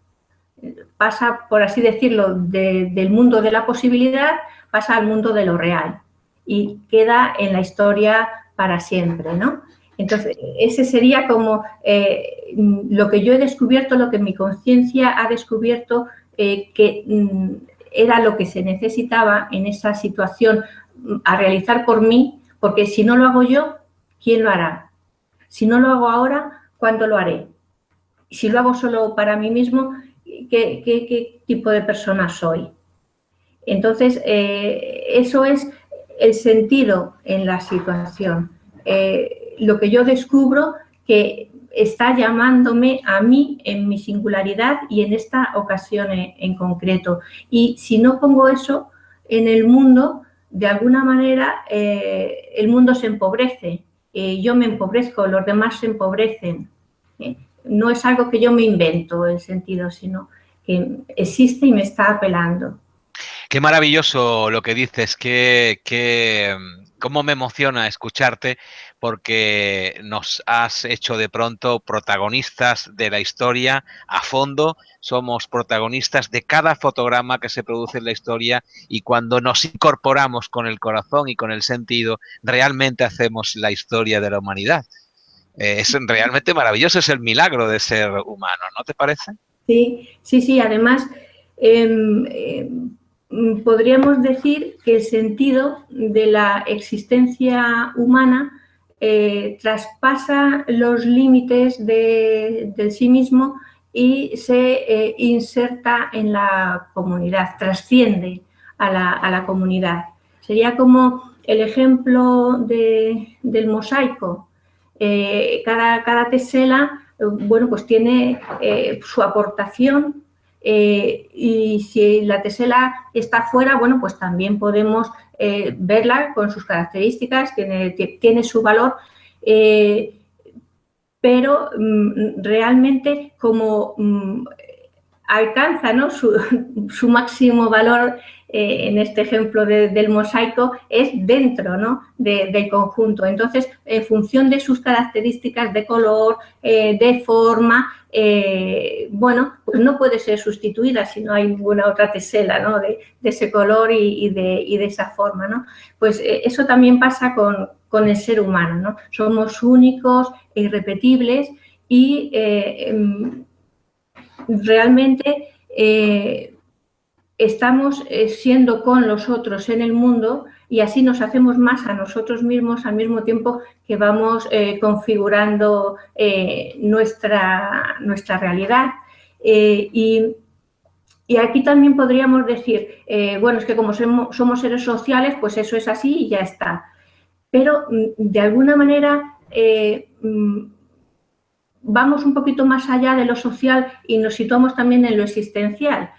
Pasa, por así decirlo, del mundo de la posibilidad, pasa al mundo de lo real y queda en la historia para siempre, ¿no? Entonces, ese sería como lo que yo he descubierto, lo que mi conciencia ha descubierto que era lo que se necesitaba en esa situación a realizar por mí, porque si no lo hago yo, ¿quién lo hará? Si no lo hago ahora, ¿cuándo lo haré? Si lo hago solo para mí mismo, ¿qué tipo de persona soy? Entonces, eso es el sentido en la situación. Lo que yo descubro que está llamándome a mí en mi singularidad y en esta ocasión en concreto. Y si no pongo eso en el mundo, de alguna manera el mundo se empobrece. Yo me empobrezco, los demás se empobrecen. No es algo que yo me invento el sentido, sino que existe y me está apelando. Qué maravilloso lo que dices, cómo me emociona escucharte, porque nos has hecho de pronto protagonistas de la historia a fondo, somos protagonistas de cada fotograma que se produce en la historia, y cuando nos incorporamos con el corazón y con el sentido, realmente hacemos la historia de la humanidad. Es realmente maravilloso, es el milagro de ser humano, ¿no te parece? Sí, sí, sí. Además, podríamos decir que el sentido de la existencia humana traspasa los límites del sí mismo y se inserta en la comunidad, trasciende a la comunidad. Sería como el ejemplo del mosaico. Cada tesela, bueno, pues tiene su aportación. Y si la tesela está fuera, bueno, pues también podemos verla con sus características, tiene su valor, pero realmente como alcanza, ¿no?, su máximo valor en este ejemplo del mosaico es dentro, ¿no?, del conjunto. Entonces, en función de sus características de color, de forma, bueno, pues no puede ser sustituida si no hay ninguna otra tesela, ¿no?, de ese color y de esa forma, ¿no? Pues eso también pasa con el ser humano, ¿no? Somos únicos e irrepetibles y realmente estamos siendo con los otros en el mundo, y así nos hacemos más a nosotros mismos al mismo tiempo que vamos configurando nuestra realidad. Y aquí también podríamos decir, bueno, es que como somos seres sociales, pues eso es así y ya está. Pero de alguna manera vamos un poquito más allá de lo social y nos situamos también en lo existencial.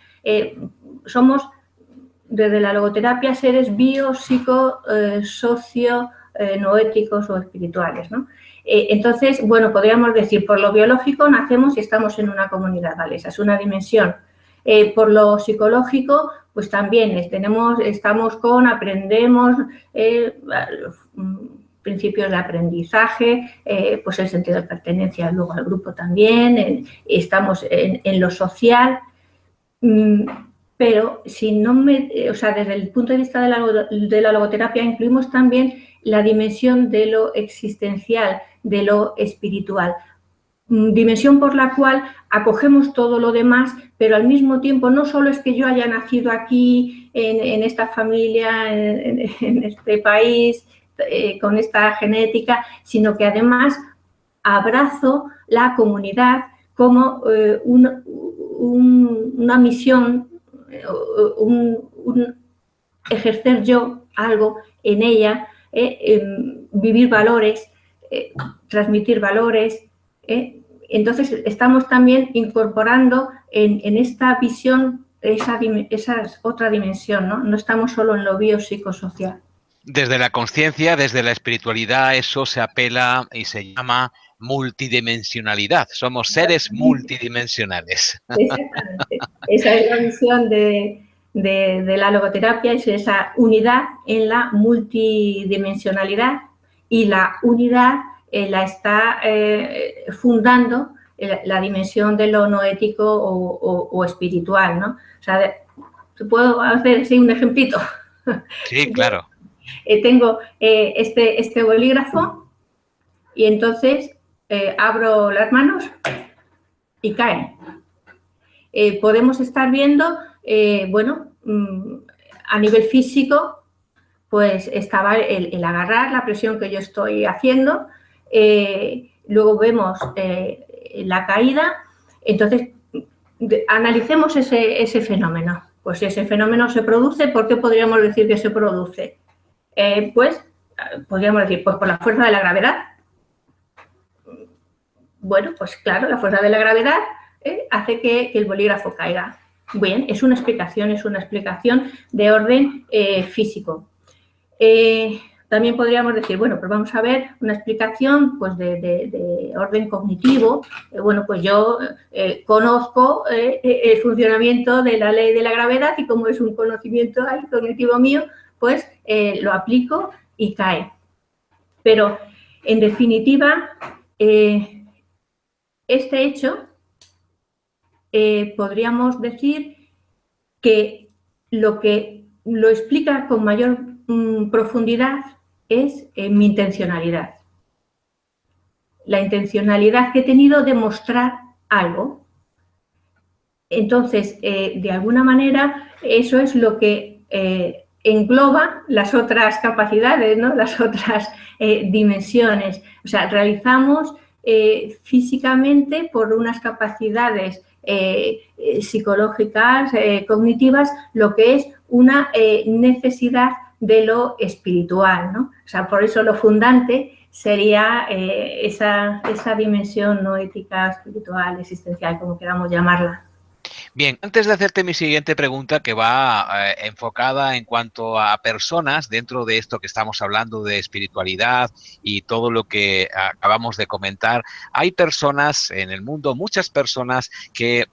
Somos, desde la logoterapia, seres bio, psico, socio, noéticos o espirituales, ¿no? Entonces, bueno, podríamos decir, por lo biológico nacemos y estamos en una comunidad, ¿vale? Esa es una dimensión. Por lo psicológico, pues también aprendemos principios de aprendizaje, pues el sentido de pertenencia luego al grupo también, estamos en lo social, pero si no desde el punto de vista de la logoterapia incluimos también la dimensión de lo existencial, de lo espiritual, dimensión por la cual acogemos todo lo demás, pero al mismo tiempo no solo es que yo haya nacido aquí, en esta familia, en este país, con esta genética, sino que además abrazo la comunidad como una misión, un ejercer yo algo en ella, vivir valores, transmitir valores. Entonces, estamos también incorporando en esta visión esa otra dimensión, ¿no? No estamos solo en lo biopsicosocial. Desde la conciencia, desde la espiritualidad, eso se apela y se llama multidimensionalidad. Somos seres multidimensionales. Exactamente. Esa es la visión de la logoterapia, es esa unidad en la multidimensionalidad, y la unidad la está fundando la dimensión de lo noético o espiritual, ¿no? O sea, ¿puedo hacer así un ejemplito? Sí, claro. Tengo este bolígrafo y entonces abro las manos y caen. Podemos estar viendo, bueno, a nivel físico, pues estaba el agarrar, la presión que yo estoy haciendo, luego vemos la caída. Entonces, analicemos ese fenómeno. Pues ese fenómeno se produce, ¿por qué podríamos decir que se produce? Pues podríamos decir, pues por la fuerza de la gravedad. Bueno, pues claro, la fuerza de la gravedad hace que el bolígrafo caiga. Bien, es una explicación de orden físico. También podríamos decir, bueno, pues vamos a ver una explicación pues de orden cognitivo. Bueno, pues yo conozco el funcionamiento de la ley de la gravedad, y como es un conocimiento cognitivo mío, pues lo aplico y cae. Pero, en definitiva, este hecho podríamos decir que lo que lo explica con mayor profundidad es mi intencionalidad. La intencionalidad que he tenido de mostrar algo. Entonces, de alguna manera, eso es lo que engloba las otras capacidades, ¿no? Las otras dimensiones. O sea, realizamos físicamente, por unas capacidades psicológicas, cognitivas, lo que es una necesidad de lo espiritual, ¿no? O sea, por eso lo fundante sería esa dimensión no ética, espiritual, existencial, como queramos llamarla. Bien, antes de hacerte mi siguiente pregunta, que va enfocada en cuanto a personas dentro de esto que estamos hablando de espiritualidad y todo lo que acabamos de comentar, hay personas en el mundo, muchas personas que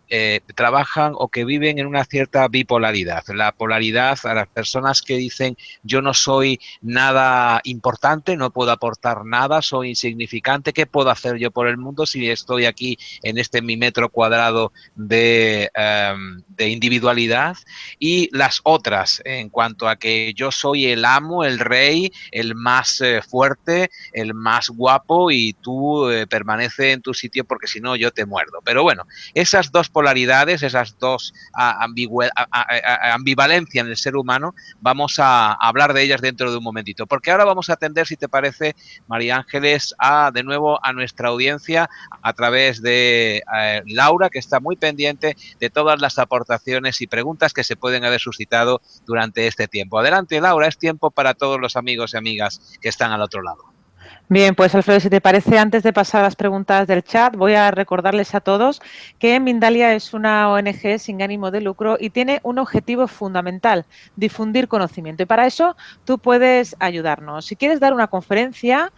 trabajan o que viven en una cierta bipolaridad. La polaridad, a las personas que dicen yo no soy nada importante, no puedo aportar nada, soy insignificante, ¿qué puedo hacer yo por el mundo si estoy aquí en mi metro cuadrado de individualidad? Y las otras, en cuanto a que yo soy el amo, el rey, el más fuerte, el más guapo, y tú permanece en tu sitio porque si no yo te muerdo. Pero bueno, esas dos polaridades, esas dos ambivalencia en el ser humano, vamos a hablar de ellas dentro de un momentito, porque ahora vamos a atender, si te parece, María Ángeles, de nuevo a nuestra audiencia a través de Laura, que está muy pendiente de todas las aportaciones y preguntas que se pueden haber suscitado durante este tiempo. Adelante, Laura, es tiempo para todos los amigos y amigas que están al otro lado. Bien, pues Alfredo, si te parece, antes de pasar a las preguntas del chat, voy a recordarles a todos que Mindalia es una ONG sin ánimo de lucro y tiene un objetivo fundamental: difundir conocimiento. Y para eso tú puedes ayudarnos. Si quieres dar una conferencia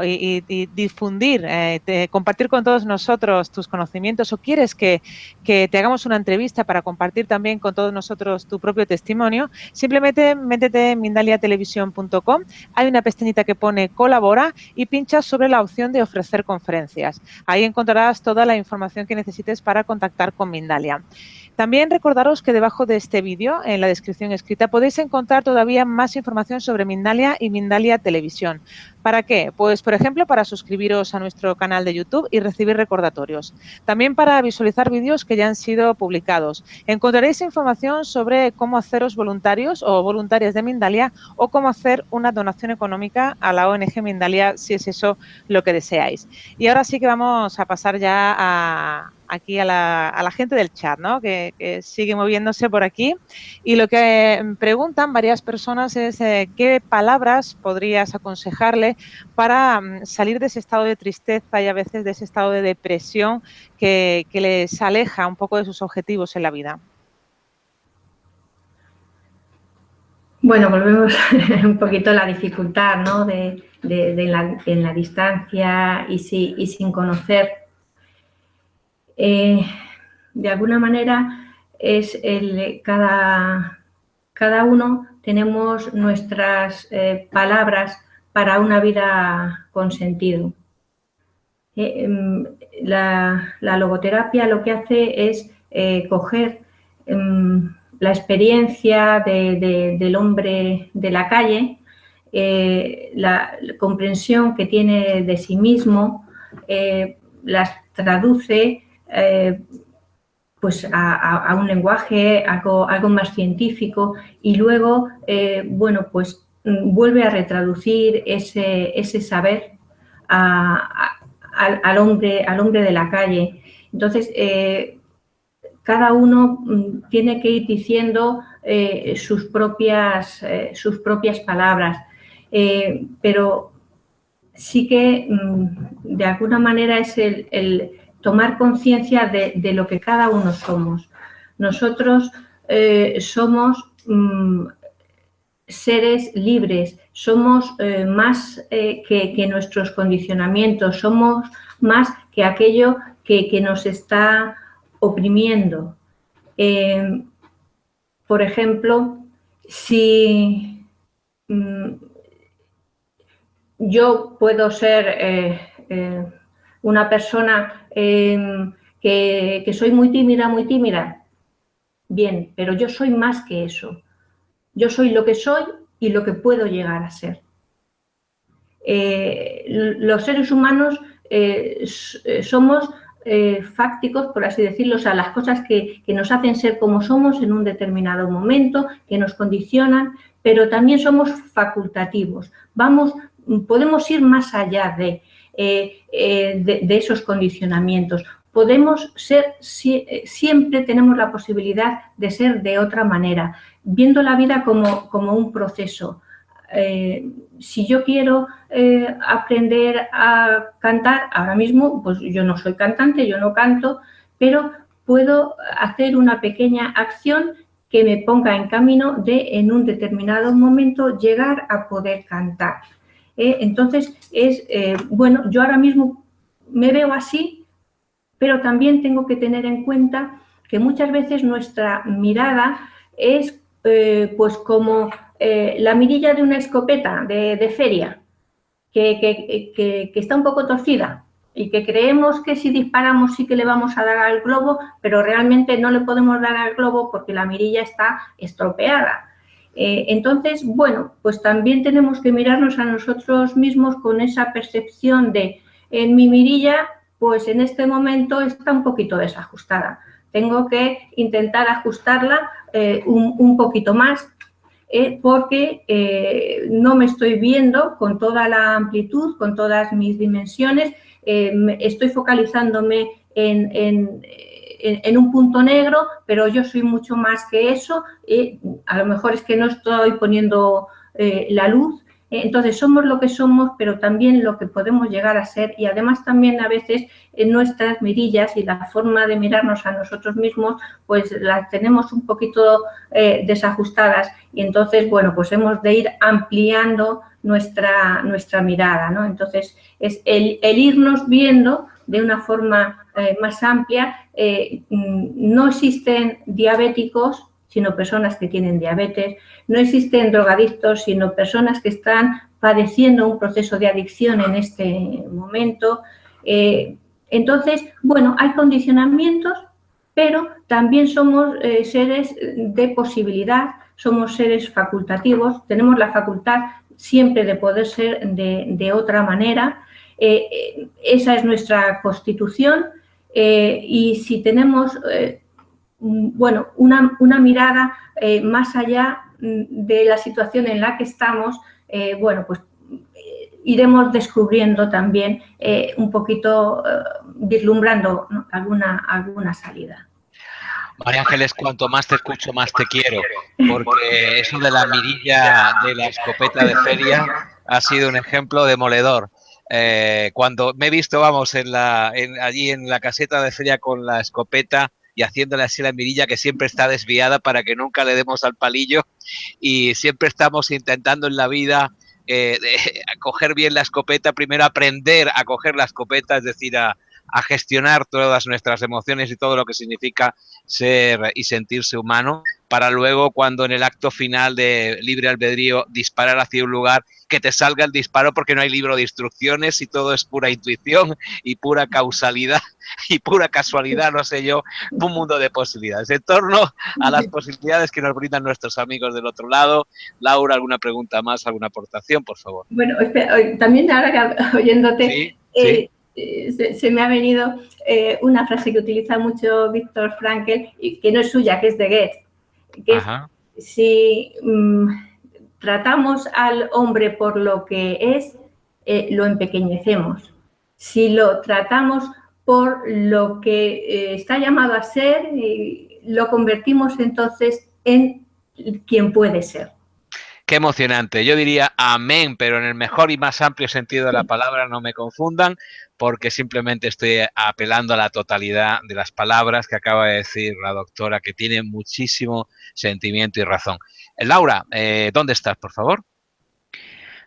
y difundir, compartir con todos nosotros tus conocimientos, o quieres que te hagamos una entrevista para compartir también con todos nosotros tu propio testimonio, simplemente métete en mindaliatelevisión.com. Hay una pestañita que pone colabora y pinchas sobre la opción de ofrecer conferencias. Ahí encontrarás toda la información que necesites para contactar con Mindalia. También recordaros que debajo de este vídeo, en la descripción escrita, podéis encontrar todavía más información sobre Mindalia y Mindalia Televisión. ¿Para qué? Pues, por ejemplo, para suscribiros a nuestro canal de YouTube y recibir recordatorios. También para visualizar vídeos que ya han sido publicados. Encontraréis información sobre cómo haceros voluntarios o voluntarias de Mindalia, o cómo hacer una donación económica a la ONG Mindalia, si es eso lo que deseáis. Y ahora sí que vamos a pasar ya aquí a la gente del chat, ¿no? Que sigue moviéndose por aquí. Y lo que preguntan varias personas es qué palabras podrías aconsejarle para salir de ese estado de tristeza y a veces de ese estado de depresión que les aleja un poco de sus objetivos en la vida. Bueno, volvemos un poquito a la dificultad, ¿no? En la distancia y sin conocer. De alguna manera cada uno tenemos nuestras palabras para una vida con sentido. La logoterapia lo que hace es coger la experiencia del hombre de la calle, la comprensión que tiene de sí mismo, las traduce pues a un lenguaje, algo más científico, y luego, bueno, pues vuelve a retraducir ese saber al hombre de la calle. Entonces, cada uno tiene que ir diciendo sus propias palabras, pero sí que de alguna manera es el tomar conciencia de lo que cada uno somos. Nosotros somos seres libres, somos más que nuestros condicionamientos, somos más que aquello que nos está oprimiendo. Por ejemplo, si yo puedo ser una persona que soy muy tímida, bien, pero yo soy más que eso. Yo soy lo que soy y lo que puedo llegar a ser. Los seres humanos somos fácticos, por así decirlo, o sea, las cosas que nos hacen ser como somos en un determinado momento, que nos condicionan, pero también somos facultativos. Podemos ir más allá de esos condicionamientos. Podemos ser, siempre tenemos la posibilidad de ser de otra manera, viendo la vida como un proceso. Si yo quiero aprender a cantar, ahora mismo, pues yo no soy cantante, yo no canto, pero puedo hacer una pequeña acción que me ponga en camino de, en un determinado momento, llegar a poder cantar. Entonces, bueno, yo ahora mismo me veo así, pero también tengo que tener en cuenta que muchas veces nuestra mirada es pues como la mirilla de una escopeta de feria, que está un poco torcida y que creemos que si disparamos sí que le vamos a dar al globo, pero realmente no le podemos dar al globo porque la mirilla está estropeada. Entonces, bueno, pues también tenemos que mirarnos a nosotros mismos con esa percepción de en mi mirilla, pues en este momento está un poquito desajustada. Tengo que intentar ajustarla un poquito más porque no me estoy viendo con toda la amplitud, con todas mis dimensiones, estoy focalizándome en un punto negro, pero yo soy mucho más que eso, a lo mejor es que no estoy poniendo la luz Entonces, somos lo que somos, pero también lo que podemos llegar a ser, y además también a veces en nuestras mirillas y la forma de mirarnos a nosotros mismos, pues las tenemos un poquito desajustadas, y entonces, bueno, pues hemos de ir ampliando nuestra mirada, ¿no? Entonces, es el irnos viendo de una forma más amplia. No existen diabéticos, sino personas que tienen diabetes. No existen drogadictos, sino personas que están padeciendo un proceso de adicción en este momento. Entonces, bueno, hay condicionamientos, pero también somos seres de posibilidad, somos seres facultativos, tenemos la facultad siempre de poder ser de otra manera. Esa es nuestra constitución, y si tenemos bueno, una mirada más allá de la situación en la que estamos, bueno, pues iremos descubriendo también un poquito, vislumbrando, ¿no?, alguna salida. María Ángeles, cuanto más te escucho, más te quiero, porque eso de la mirilla de la escopeta de feria ha sido un ejemplo demoledor. Cuando me he visto, vamos, allí en la caseta de feria con la escopeta y haciéndole así la mirilla, que siempre está desviada para que nunca le demos al palillo, y siempre estamos intentando en la vida coger bien la escopeta, primero aprender a coger la escopeta, es decir, a gestionar todas nuestras emociones y todo lo que significa ser y sentirse humano, para luego, cuando en el acto final de libre albedrío disparar hacia un lugar, que te salga el disparo, porque no hay libro de instrucciones y todo es pura intuición y pura causalidad y pura casualidad, no sé yo, un mundo de posibilidades. En torno a las posibilidades que nos brindan nuestros amigos del otro lado, Laura, ¿alguna pregunta más, alguna aportación, por favor? Bueno, también ahora que oyéndote, sí. Se me ha venido una frase que utiliza mucho Viktor Frankl, y que no es suya, que es de Goethe, que es: si tratamos al hombre por lo que es, lo empequeñecemos. Si lo tratamos por lo que está llamado a ser, lo convertimos entonces en quien puede ser. Qué emocionante. Yo diría amén, pero en el mejor y más amplio sentido de la palabra, no me confundan, porque simplemente estoy apelando a la totalidad de las palabras que acaba de decir la doctora, que tiene muchísimo sentimiento y razón. Laura, ¿dónde estás, por favor?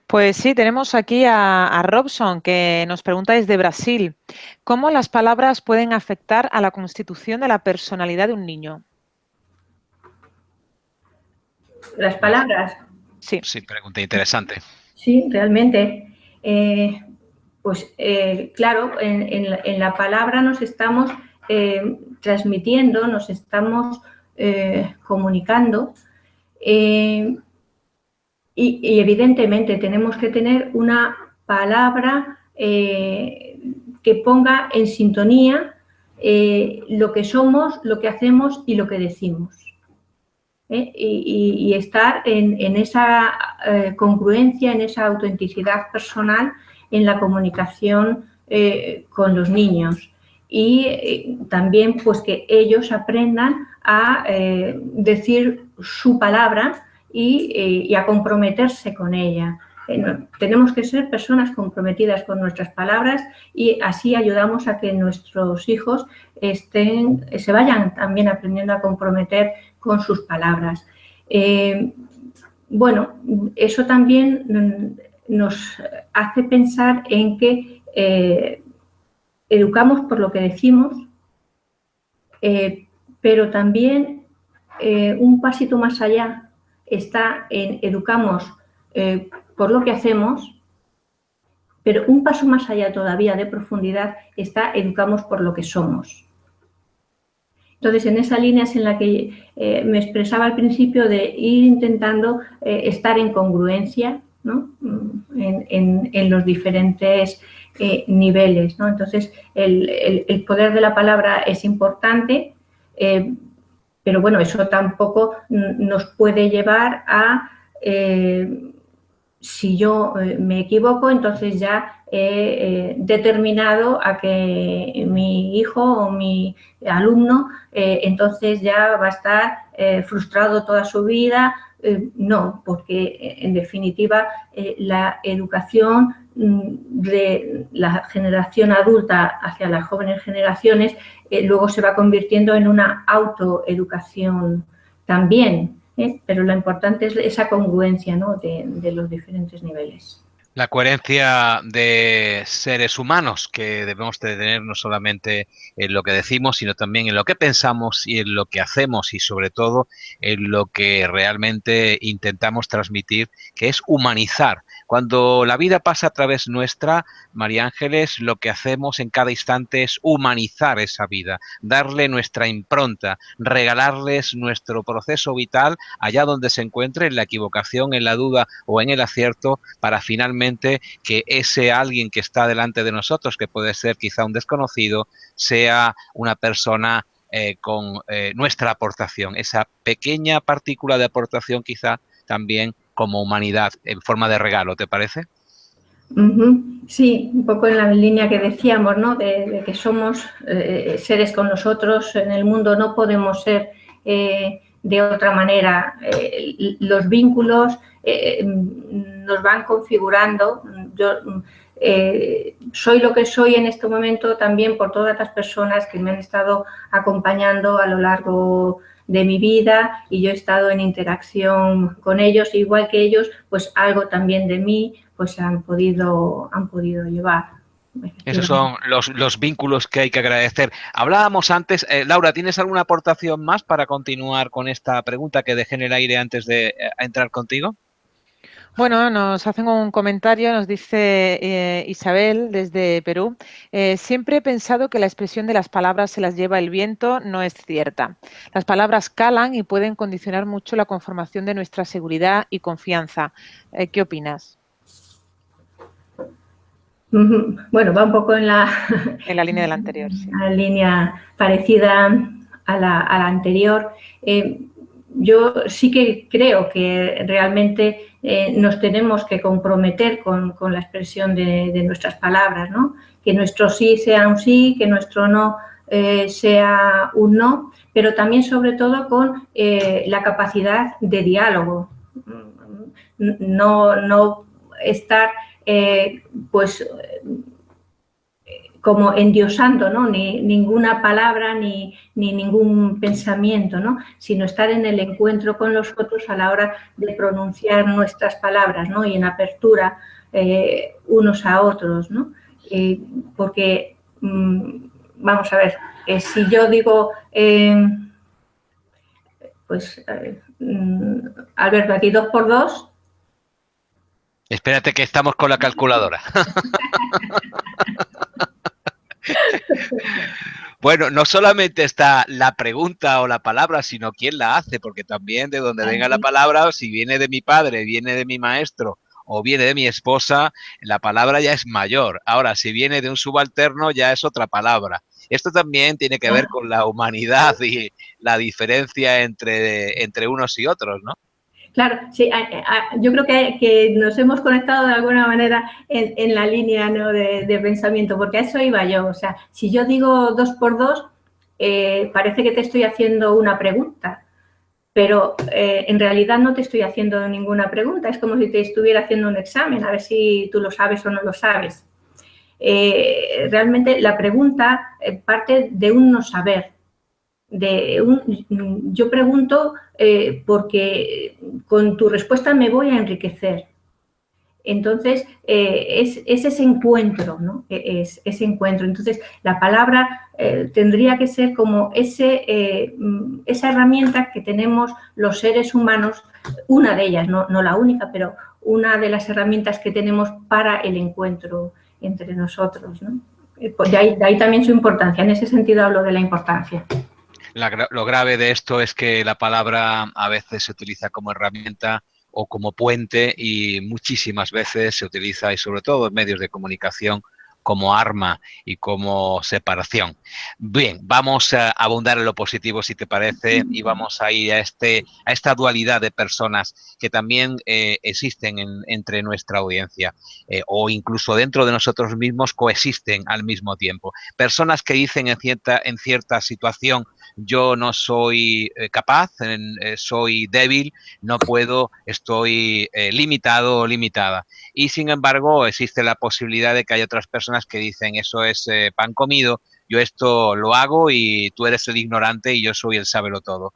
Pues sí, tenemos aquí a Robson, que nos pregunta desde Brasil: ¿cómo las palabras pueden afectar a la constitución de la personalidad de un niño? Las palabras. Sí, pregunta interesante. Sí, realmente. Pues claro, en la palabra nos estamos transmitiendo, nos estamos comunicando, y evidentemente tenemos que tener una palabra que ponga en sintonía lo que somos, lo que hacemos y lo que decimos. Y estar en esa congruencia, en esa autenticidad personal en la comunicación con los niños. Y también, pues, que ellos aprendan a decir su palabra y a comprometerse con ella. Tenemos que ser personas comprometidas con nuestras palabras, y así ayudamos a que nuestros hijos se vayan también aprendiendo a comprometer con sus palabras. Bueno, eso también nos hace pensar en que educamos por lo que decimos, pero también un pasito más allá está en educamos por lo que hacemos, pero un paso más allá todavía de profundidad está educamos por lo que somos. Entonces, en esa línea es en la que me expresaba al principio, de ir intentando estar en congruencia, ¿no?, en los diferentes niveles, ¿no? Entonces, el poder de la palabra es importante, pero bueno, eso tampoco nos puede llevar a, si yo me equivoco, entonces ya he determinado a que mi hijo o mi alumno entonces ya va a estar frustrado toda su vida, No, porque en definitiva la educación de la generación adulta hacia las jóvenes generaciones luego se va convirtiendo en una autoeducación también, pero lo importante es esa congruencia, ¿no?, de los diferentes niveles. La coherencia de seres humanos que debemos de tener no solamente en lo que decimos, sino también en lo que pensamos y en lo que hacemos y sobre todo en lo que realmente intentamos transmitir, que es humanizar. Cuando la vida pasa a través nuestra, María Ángeles, lo que hacemos en cada instante es humanizar esa vida, darle nuestra impronta, regalarles nuestro proceso vital allá donde se encuentre, en la equivocación, en la duda o en el acierto, para finalmente que ese alguien que está delante de nosotros, que puede ser quizá un desconocido, sea una persona con nuestra aportación, esa pequeña partícula de aportación quizá también como humanidad en forma de regalo, ¿te parece? Sí, un poco en la línea que decíamos, ¿no?, de que somos seres con nosotros en el mundo, no podemos ser de otra manera. Los vínculos nos van configurando. Yo soy lo que soy en este momento también por todas las personas que me han estado acompañando a lo largo de mi vida, y yo he estado en interacción con ellos, igual que ellos, pues algo también de mí pues han podido llevar. Esos son los vínculos que hay que agradecer. Hablábamos antes, Laura, ¿tienes alguna aportación más para continuar con esta pregunta que dejé en el aire antes de entrar contigo? Bueno, nos hacen un comentario, nos dice Isabel desde Perú. Siempre he pensado que la expresión de las palabras se las lleva el viento, no es cierta. Las palabras calan y pueden condicionar mucho la conformación de nuestra seguridad y confianza. ¿Qué opinas? Bueno, va un poco en la línea de la anterior, sí. La línea parecida a la anterior. Yo sí que creo que realmente nos tenemos que comprometer con la expresión de nuestras palabras, ¿no? Que nuestro sí sea un sí, que nuestro no sea un no, pero también sobre todo con la capacidad de diálogo. No estar pues como endiosando, ¿no?, ni ninguna palabra ni ningún pensamiento, ¿no?, sino estar en el encuentro con los otros a la hora de pronunciar nuestras palabras, ¿no?, y en apertura unos a otros, ¿no? Porque, vamos a ver, si yo digo, pues, Alberto, aquí 2 por 2. Espérate que estamos con la calculadora. Bueno, no solamente está la pregunta o la palabra, sino quién la hace, porque también de donde venga la palabra, si viene de mi padre, viene de mi maestro o viene de mi esposa, la palabra ya es mayor. Ahora, si viene de un subalterno, ya es otra palabra. Esto también tiene que ver con la humanidad y la diferencia entre unos y otros, ¿no? Claro, sí, yo creo que nos hemos conectado de alguna manera en la línea, ¿no?, de pensamiento, porque a eso iba yo. O sea, si yo digo 2 por 2, parece que te estoy haciendo una pregunta, pero en realidad no te estoy haciendo ninguna pregunta. Es como si te estuviera haciendo un examen, a ver si tú lo sabes o no lo sabes. Realmente la pregunta parte de un no saber. Yo pregunto porque con tu respuesta me voy a enriquecer. Entonces, es ese encuentro, ¿no? Es ese encuentro. Entonces, la palabra tendría que ser como esa herramienta que tenemos los seres humanos, una de ellas, no la única, pero una de las herramientas que tenemos para el encuentro entre nosotros, ¿no? De ahí también su importancia. En ese sentido hablo de la importancia. Lo grave de esto es que la palabra a veces se utiliza como herramienta o como puente y muchísimas veces se utiliza, y sobre todo en medios de comunicación, como arma y como separación. Bien, vamos a abundar en lo positivo, si te parece, y vamos a ir a esta dualidad de personas que también existen entre nuestra audiencia o incluso dentro de nosotros mismos coexisten al mismo tiempo. Personas que dicen en cierta situación yo no soy capaz, soy débil, no puedo, estoy limitado o limitada. Y sin embargo, existe la posibilidad de que haya otras personas que dicen, eso es pan comido, yo esto lo hago y tú eres el ignorante y yo soy el sábelotodo.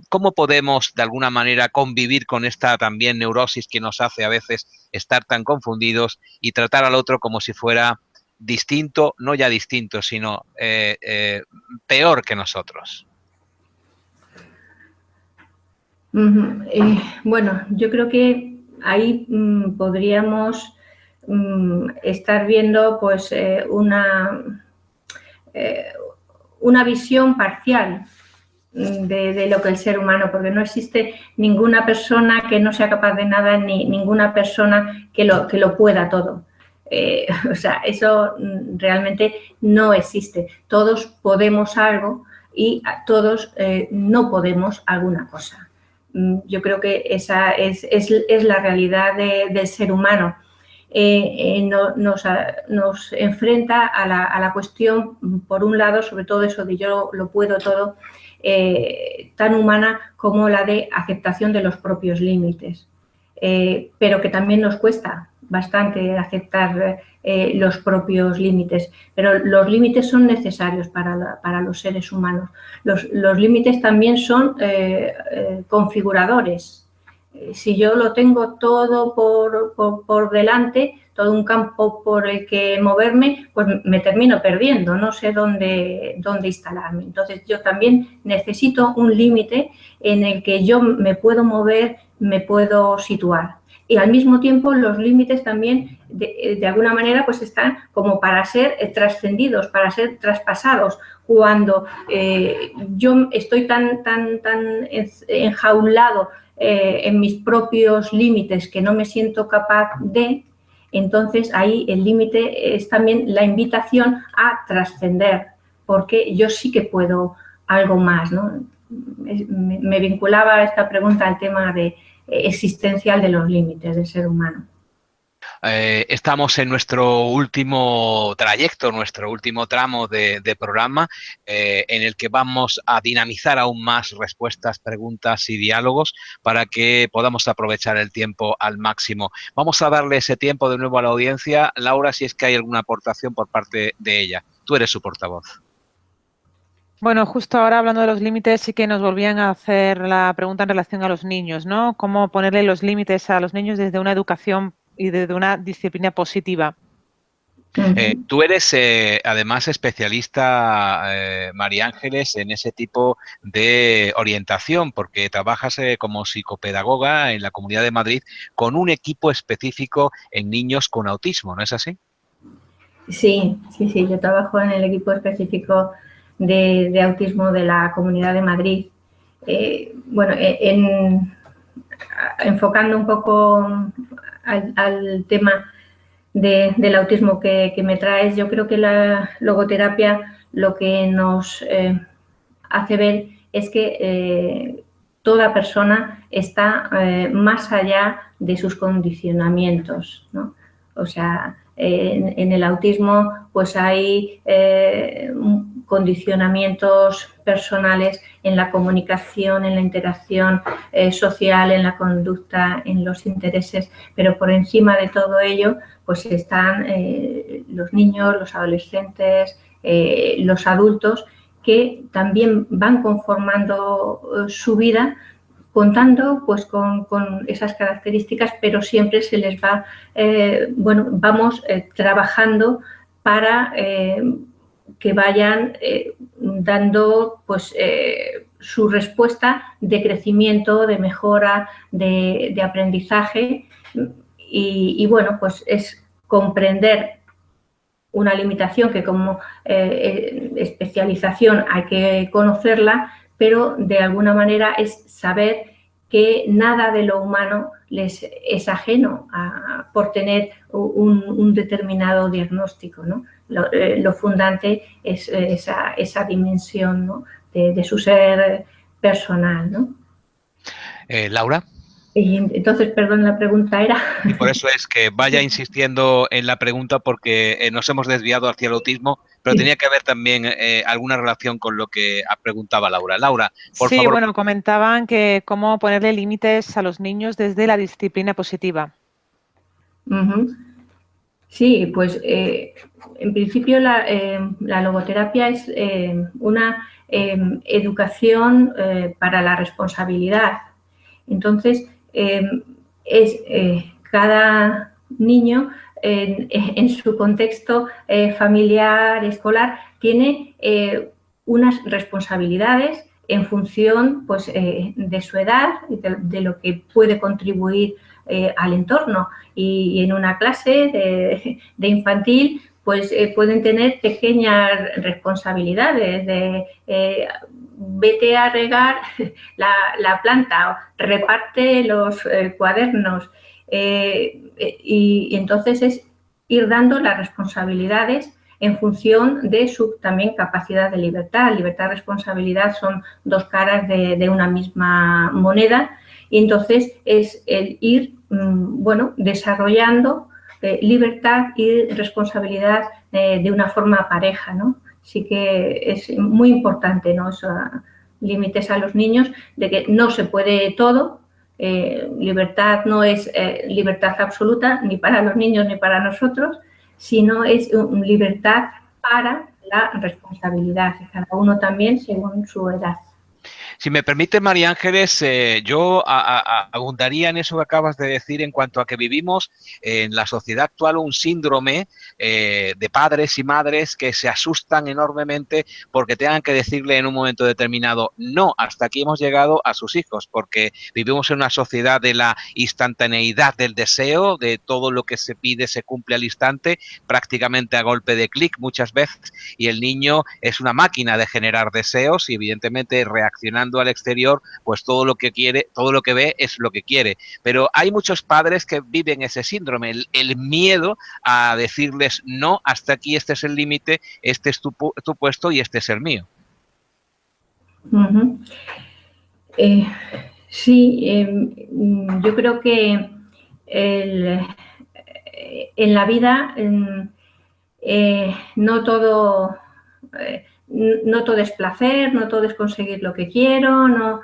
¿Cómo podemos, de alguna manera, convivir con esta también neurosis que nos hace a veces estar tan confundidos y tratar al otro como si fuera distinto, no ya distinto, sino peor que nosotros? Bueno, yo creo que ahí podríamos estar viendo pues una visión parcial de lo que es el ser humano, porque no existe ninguna persona que no sea capaz de nada, ni ninguna persona que lo pueda todo. O sea, eso realmente no existe. Todos podemos algo y todos no podemos alguna cosa. Yo creo que esa es la realidad del ser humano. Nos enfrenta a la cuestión, por un lado, sobre todo eso de yo lo puedo todo, tan humana como la de aceptación de los propios límites, pero que también nos cuesta bastante aceptar los propios límites, pero los límites son necesarios para los seres humanos. Los límites también son configuradores. Si yo lo tengo todo por delante, todo un campo por el que moverme, pues me termino perdiendo, no sé dónde instalarme. Entonces, yo también necesito un límite en el que yo me puedo mover, me puedo situar. Y al mismo tiempo los límites también, de alguna manera, pues están como para ser trascendidos, para ser traspasados. Cuando yo estoy tan enjaulado en mis propios límites que no me siento capaz de, entonces ahí el límite es también la invitación a trascender, porque yo sí que puedo algo más, ¿no? Me vinculaba esta pregunta al tema existencial de los límites del ser humano. Estamos en nuestro último trayecto, nuestro último tramo de programa, en el que vamos a dinamizar aún más respuestas, preguntas y diálogos para que podamos aprovechar el tiempo al máximo. Vamos a darle ese tiempo de nuevo a la audiencia. Laura, si es que hay alguna aportación por parte de ella. Tú eres su portavoz. Bueno, justo ahora hablando de los límites, sí que nos volvían a hacer la pregunta en relación a los niños, ¿no? ¿Cómo ponerle los límites a los niños desde una educación y desde una disciplina positiva? Tú eres además especialista, María Ángeles, en ese tipo de orientación, porque trabajas como psicopedagoga en la Comunidad de Madrid con un equipo específico en niños con autismo, ¿no es así? Sí, yo trabajo en el equipo específico de autismo de la Comunidad de Madrid. Bueno, enfocando un poco al tema del autismo que me traes, yo creo que la logoterapia lo que nos hace ver es que toda persona está más allá de sus condicionamientos, ¿no? O sea, en el autismo pues hay condicionamientos personales en la comunicación, en la interacción social, en la conducta, en los intereses, pero por encima de todo ello pues están los niños, los adolescentes, los adultos, que también van conformando su vida contando pues con esas características, pero siempre se les va, vamos trabajando para que vayan dando pues su respuesta de crecimiento, de mejora, de aprendizaje y bueno, pues es comprender una limitación que como especialización hay que conocerla, pero de alguna manera es saber que nada de lo humano les es ajeno por tener un determinado diagnóstico, ¿no? Lo fundante es esa dimensión, ¿no? de su ser personal, ¿no? Laura. Y entonces, perdón, la pregunta era... Y por eso es que vaya insistiendo en la pregunta porque nos hemos desviado hacia el autismo, pero tenía que haber también alguna relación con lo que preguntaba Laura. Laura, por Sí, favor. bueno, comentaban que cómo ponerle límites a los niños desde la disciplina positiva. Sí, pues en principio la logoterapia es una educación para la responsabilidad. Entonces, cada niño en su contexto familiar, escolar, tiene unas responsabilidades en función pues, de su edad y de lo que puede contribuir al entorno. Y en una clase de infantil pues pueden tener pequeñas responsabilidades de vete a regar la planta, reparte los cuadernos y entonces es ir dando las responsabilidades en función de su también capacidad de libertad. Libertad y responsabilidad son dos caras de una misma moneda y entonces es el ir desarrollando libertad y responsabilidad de una forma pareja, ¿no? Sí que es muy importante, ¿no? Límites a los niños de que no se puede todo. Libertad no es libertad absoluta ni para los niños ni para nosotros, sino es libertad para la responsabilidad, cada uno también según su edad. Si me permite, María Ángeles, yo abundaría en eso que acabas de decir en cuanto a que vivimos en la sociedad actual un síndrome de padres y madres que se asustan enormemente porque tengan que decirle en un momento determinado no, hasta aquí hemos llegado a sus hijos, porque vivimos en una sociedad de la instantaneidad del deseo, de todo lo que se pide se cumple al instante, prácticamente a golpe de clic muchas veces, y el niño es una máquina de generar deseos y evidentemente reaccionando al exterior, pues todo lo que quiere, todo lo que ve es lo que quiere. Pero hay muchos padres que viven ese síndrome, el miedo a decirles no, hasta aquí, este es el límite, este es tu puesto y este es el mío. Sí, yo creo que en la vida no todo es placer, no todo es conseguir lo que quiero, no,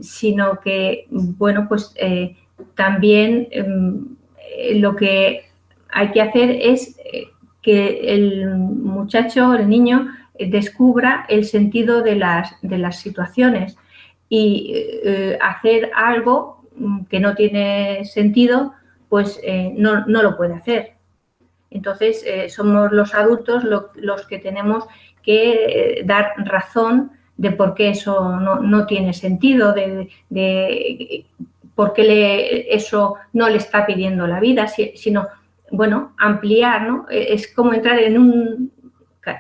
sino que, bueno, pues también lo que hay que hacer es que el muchacho, el niño, descubra el sentido de las situaciones y hacer algo que no tiene sentido, pues no lo puede hacer. Entonces, somos los adultos los que tenemos que dar razón de por qué eso no tiene sentido, de por qué eso no le está pidiendo la vida, sino, bueno, ampliar, ¿no? Es como entrar en un...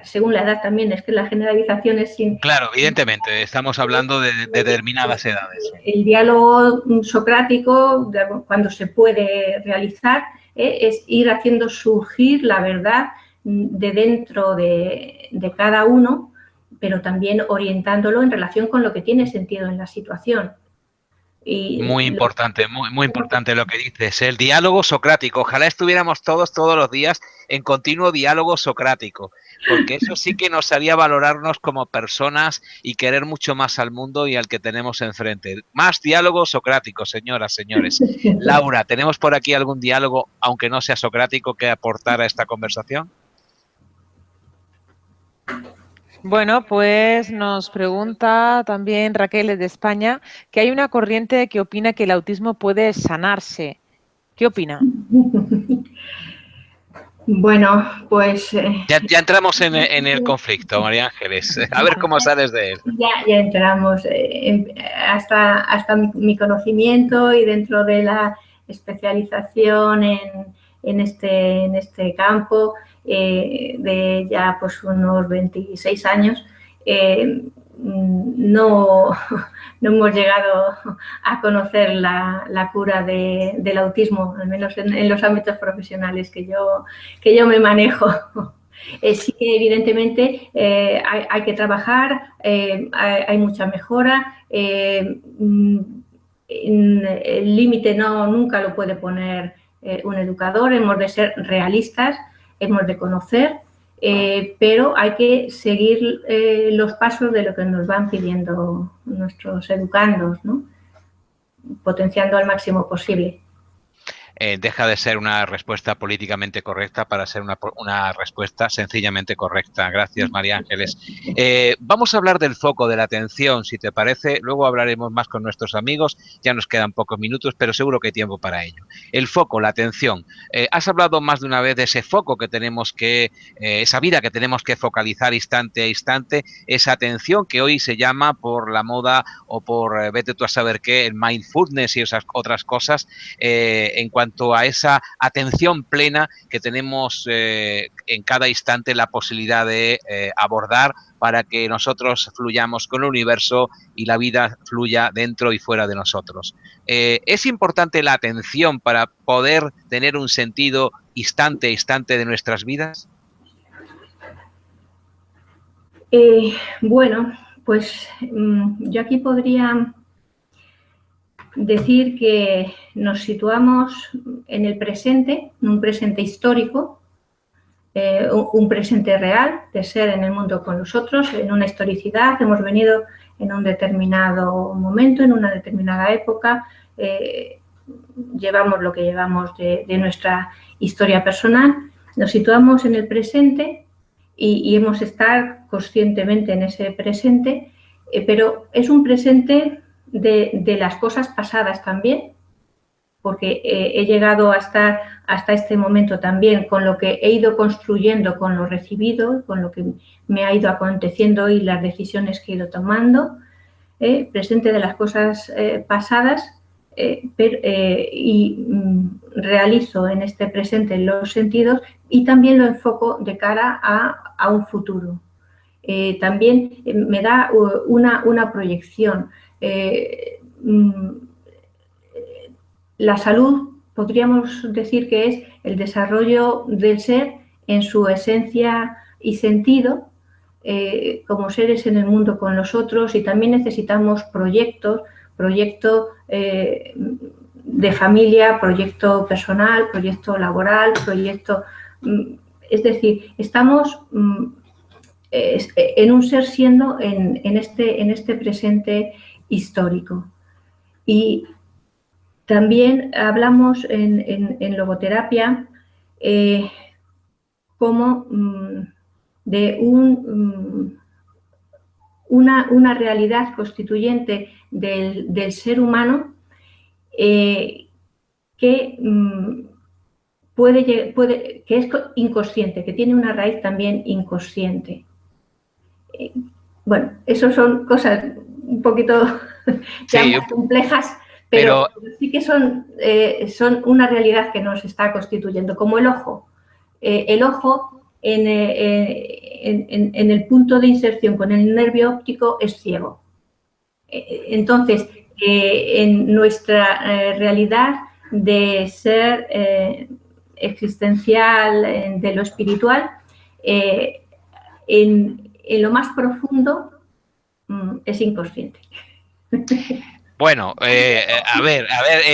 Según la edad también, es que la generalización es sin... Claro, evidentemente, estamos hablando de determinadas edades. El diálogo socrático, cuando se puede realizar, es ir haciendo surgir la verdad de dentro de cada uno, pero también orientándolo en relación con lo que tiene sentido en la situación. Muy importante, muy importante lo que dices, el diálogo socrático. Ojalá estuviéramos todos los días en continuo diálogo socrático, porque eso sí que nos haría valorarnos como personas y querer mucho más al mundo y al que tenemos enfrente. Más diálogo socrático, señoras, señores. Laura, ¿tenemos por aquí algún diálogo, aunque no sea socrático, que aportar a esta conversación? Bueno, pues nos pregunta también Raquel desde España que hay una corriente que opina que el autismo puede sanarse. ¿Qué opina? Bueno, pues... Ya entramos en el conflicto, María Ángeles. A ver cómo sales de él. Ya entramos hasta mi conocimiento y dentro de la especialización en este campo de ya pues unos 26 años, no hemos llegado a conocer la cura del autismo, al menos en los ámbitos profesionales que yo me manejo. Sí que evidentemente hay que trabajar, hay mucha mejora, el límite nunca lo puede poner un educador, hemos de ser realistas, hemos de conocer pero hay que seguir los pasos de lo que nos van pidiendo nuestros educandos, ¿no? Potenciando al máximo posible. Deja de ser una respuesta políticamente correcta para ser una respuesta sencillamente correcta. Gracias, María Ángeles. Vamos a hablar del foco, de la atención, si te parece. Luego hablaremos más con nuestros amigos. Ya nos quedan pocos minutos, pero seguro que hay tiempo para ello. El foco, la atención. Has hablado más de una vez de ese foco que tenemos que, esa vida que tenemos que focalizar instante a instante, esa atención que hoy se llama por la moda o por vete tú a saber qué, el mindfulness y esas otras cosas, en cuanto a esa atención plena que tenemos en cada instante la posibilidad de abordar para que nosotros fluyamos con el universo y la vida fluya dentro y fuera de nosotros. ¿Es importante la atención para poder tener un sentido instante a instante de nuestras vidas? Bueno, pues yo aquí podría decir que nos situamos en el presente, en un presente histórico, un presente real de ser en el mundo con los otros, en una historicidad. Hemos venido en un determinado momento, en una determinada época, llevamos lo que llevamos de nuestra historia personal, nos situamos en el presente y hemos de estar conscientemente en ese presente, pero es un presente de las cosas pasadas también, porque he llegado a estar hasta este momento también con lo que he ido construyendo, con lo recibido, con lo que me ha ido aconteciendo y las decisiones que he ido tomando, presente de las cosas pasadas, y realizo en este presente los sentidos y también lo enfoco de cara a un futuro. También me da una proyección. La salud podríamos decir que es el desarrollo del ser en su esencia y sentido, como seres en el mundo con los otros, y también necesitamos proyecto de familia, proyecto personal, proyecto laboral, proyecto... Es decir, estamos en un ser siendo en este presente histórico. Y también hablamos en logoterapia como de una realidad constituyente del ser humano que que es inconsciente, que tiene una raíz también inconsciente. Bueno, eso son cosas un poquito ya más complejas, pero sí que son una realidad que nos está constituyendo, como el ojo. El ojo en el punto de inserción con el nervio óptico es ciego. Entonces, en nuestra realidad de ser existencial, de lo espiritual, en lo más profundo es inconsciente. Bueno, a ver,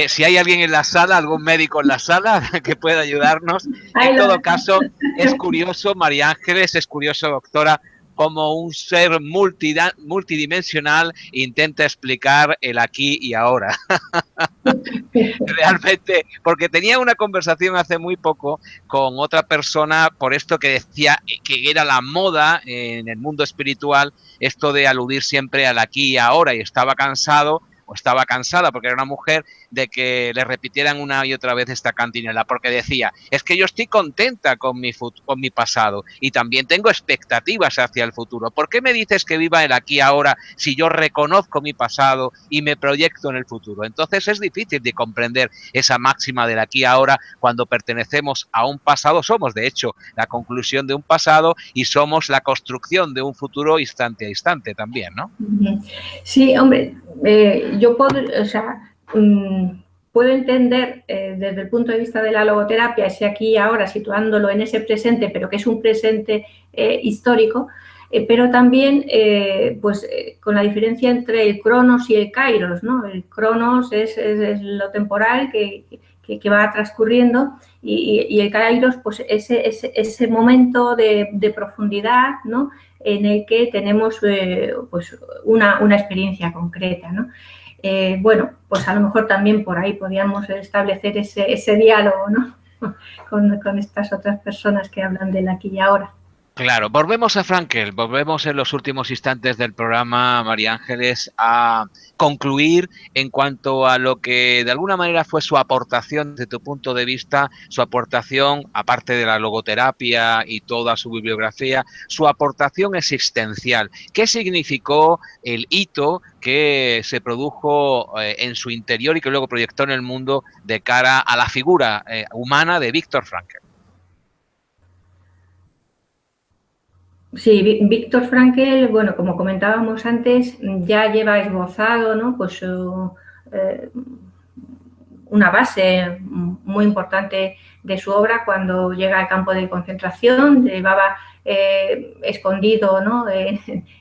si hay alguien en la sala, algún médico en la sala que pueda ayudarnos. En todo caso, es curioso, María Ángeles, es curioso, doctora, cómo un ser multidimensional intenta explicar el aquí y ahora. Realmente, porque tenía una conversación hace muy poco con otra persona por esto que decía que era la moda en el mundo espiritual, esto de aludir siempre al aquí y ahora, y estaba cansado o estaba cansada, porque era una mujer, de que le repitieran una y otra vez esta cantinela, porque decía, es que yo estoy contenta con mi pasado y también tengo expectativas hacia el futuro. ¿Por qué me dices que viva el aquí y ahora si yo reconozco mi pasado y me proyecto en el futuro? Entonces es difícil de comprender esa máxima del aquí y ahora cuando pertenecemos a un pasado. Somos, de hecho, la conclusión de un pasado y somos la construcción de un futuro instante a instante también, ¿no? Sí, hombre, yo puedo, o sea, puedo entender desde el punto de vista de la logoterapia ese aquí y ahora, situándolo en ese presente, pero que es un presente histórico, pero también con la diferencia entre el cronos y el kairos, ¿no? El cronos es lo temporal que que va transcurriendo y el Kairos, pues ese momento de profundidad, ¿no? En el que tenemos pues una experiencia concreta, ¿no? Bueno, pues a lo mejor también por ahí podríamos establecer ese diálogo, ¿no? con estas otras personas que hablan del aquí y ahora. Claro, volvemos a Frankl, volvemos en los últimos instantes del programa, María Ángeles, a concluir en cuanto a lo que de alguna manera fue su aportación desde tu punto de vista, su aportación, aparte de la logoterapia y toda su bibliografía, su aportación existencial. ¿Qué significó el hito que se produjo en su interior y que luego proyectó en el mundo de cara a la figura humana de Viktor Frankl? Sí, Viktor Frankl, bueno, como comentábamos antes, ya lleva esbozado, ¿no? Pues una base muy importante de su obra cuando llega al campo de concentración. Llevaba escondido, ¿no?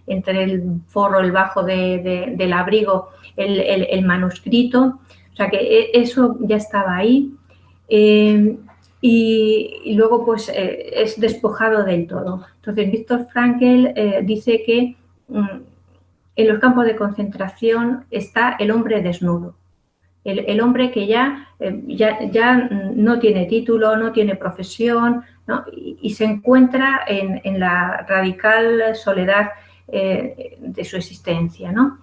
Entre el forro, el bajo del abrigo, el manuscrito. O sea que eso ya estaba ahí. Y luego pues es despojado del todo. Entonces Viktor Frankl dice que en los campos de concentración está el hombre desnudo, el hombre que ya no tiene título, no tiene profesión, ¿no? Y se encuentra en la radical soledad de su existencia, ¿no?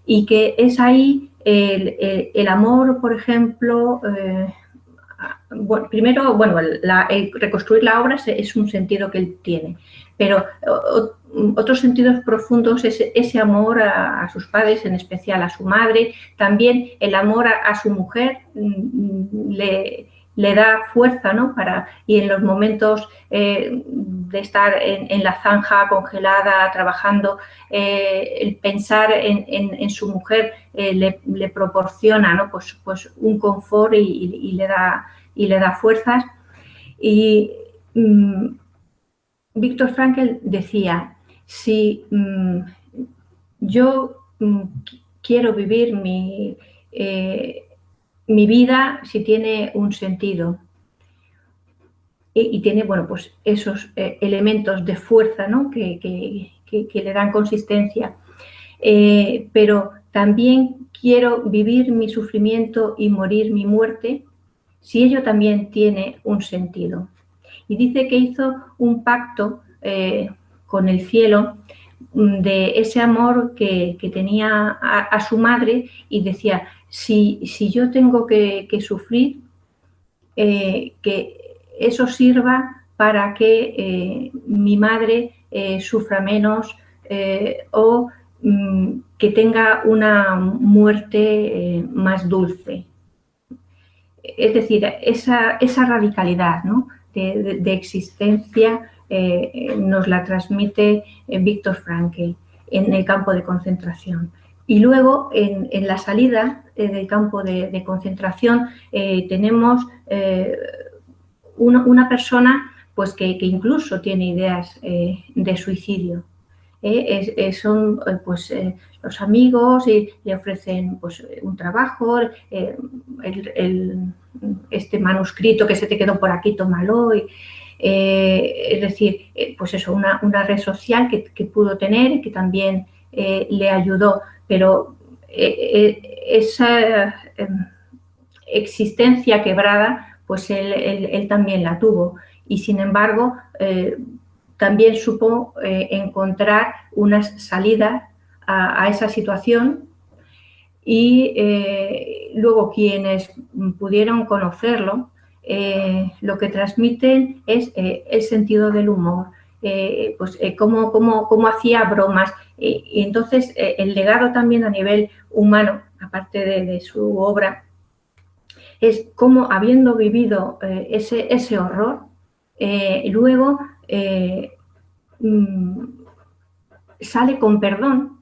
Y que es ahí el amor, por ejemplo. Bueno, primero, bueno, el reconstruir la obra es un sentido que él tiene, pero otros sentidos profundos es ese amor a sus padres, en especial a su madre, también el amor a su mujer le da fuerza, ¿no? Y en los momentos de estar en la zanja congelada trabajando, el pensar en su mujer le proporciona, ¿no? Pues un confort y le da fuerzas. Y Viktor Frankl decía, si yo quiero vivir mi vida, si tiene un sentido y tiene, bueno, pues esos elementos de fuerza, ¿no? que le dan consistencia, pero también quiero vivir mi sufrimiento y morir mi muerte, si ello también tiene un sentido. Y dice que hizo un pacto con el cielo de ese amor que tenía a su madre y decía, si yo tengo que sufrir, que eso sirva para que mi madre sufra menos o que tenga una muerte más dulce. Es decir, esa radicalidad, ¿no? de existencia nos la transmite Viktor Frankl en el campo de concentración. Y luego, en la salida del campo de concentración, tenemos una persona pues, que incluso tiene ideas de suicidio. Son pues, los amigos y le ofrecen pues, un trabajo, este manuscrito que se te quedó por aquí, tómalo. Es decir, pues eso, una red social que pudo tener y que también le ayudó, pero esa existencia quebrada, pues él también la tuvo y sin embargo también supo encontrar unas salidas a esa situación y luego quienes pudieron conocerlo lo que transmiten es el sentido del humor, pues cómo hacía bromas y entonces el legado también a nivel humano, aparte de su obra, es cómo habiendo vivido ese horror, luego sale con perdón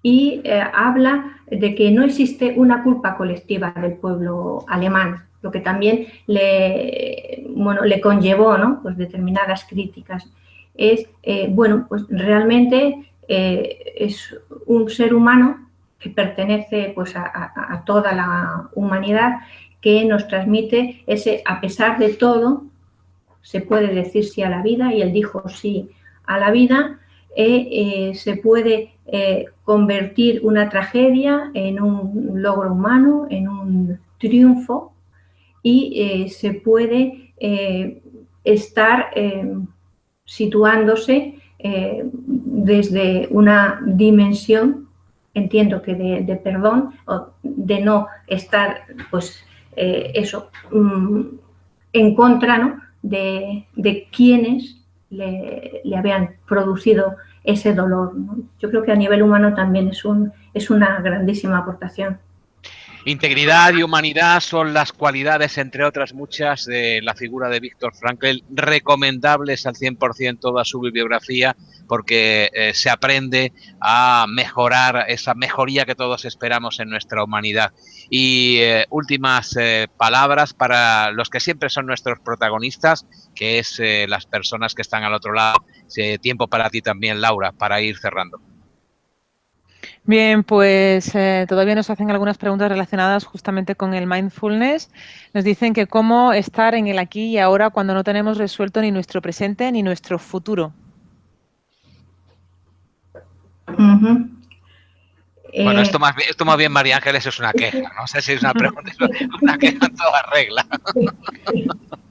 y habla de que no existe una culpa colectiva del pueblo alemán, lo que también le conllevó, ¿no? Pues determinadas críticas. Es, bueno, pues realmente es un ser humano que pertenece pues, a toda la humanidad, que nos transmite ese, a pesar de todo, se puede decir sí a la vida, y él dijo sí a la vida. Se puede convertir una tragedia en un logro humano, en un triunfo, y se puede estar situándose desde una dimensión, entiendo que de perdón, o de no estar, pues, en contra, ¿no?, de quienes le habían producido ese dolor, ¿no? Yo creo que a nivel humano también es una grandísima aportación. Integridad y humanidad son las cualidades, entre otras muchas, de la figura de Viktor Frankl, recomendables al 100% toda su bibliografía, porque se aprende a mejorar esa mejoría que todos esperamos en nuestra humanidad. Y últimas palabras para los que siempre son nuestros protagonistas, que es las personas que están al otro lado. Tiempo para ti también, Laura, para ir cerrando. Bien, pues todavía nos hacen algunas preguntas relacionadas justamente con el mindfulness. Nos dicen que cómo estar en el aquí y ahora cuando no tenemos resuelto ni nuestro presente ni nuestro futuro. Bueno, esto más bien, María Ángeles, es una queja. No sé si es una pregunta, es una queja en toda regla.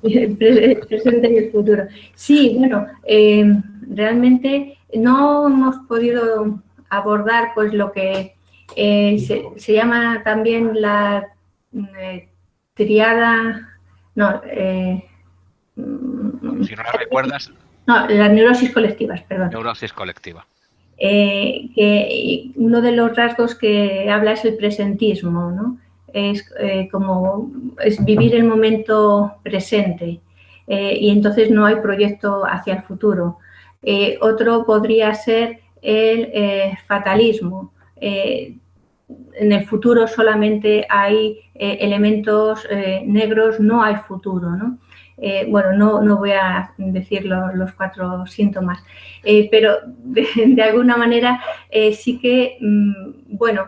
El presente y el futuro. Sí, bueno, realmente no hemos podido abordar pues lo que se llama también la triada, no, si no la recuerdas. No, las neurosis colectivas, perdón. Neurosis colectiva. Que uno de los rasgos que habla es el presentismo, ¿no? Es vivir el momento presente, y entonces no hay proyecto hacia el futuro. Otro podría ser el fatalismo. En el futuro solamente hay elementos negros, no hay futuro, ¿no? Bueno, no voy a decir los 4 síntomas, pero de alguna manera sí que, bueno,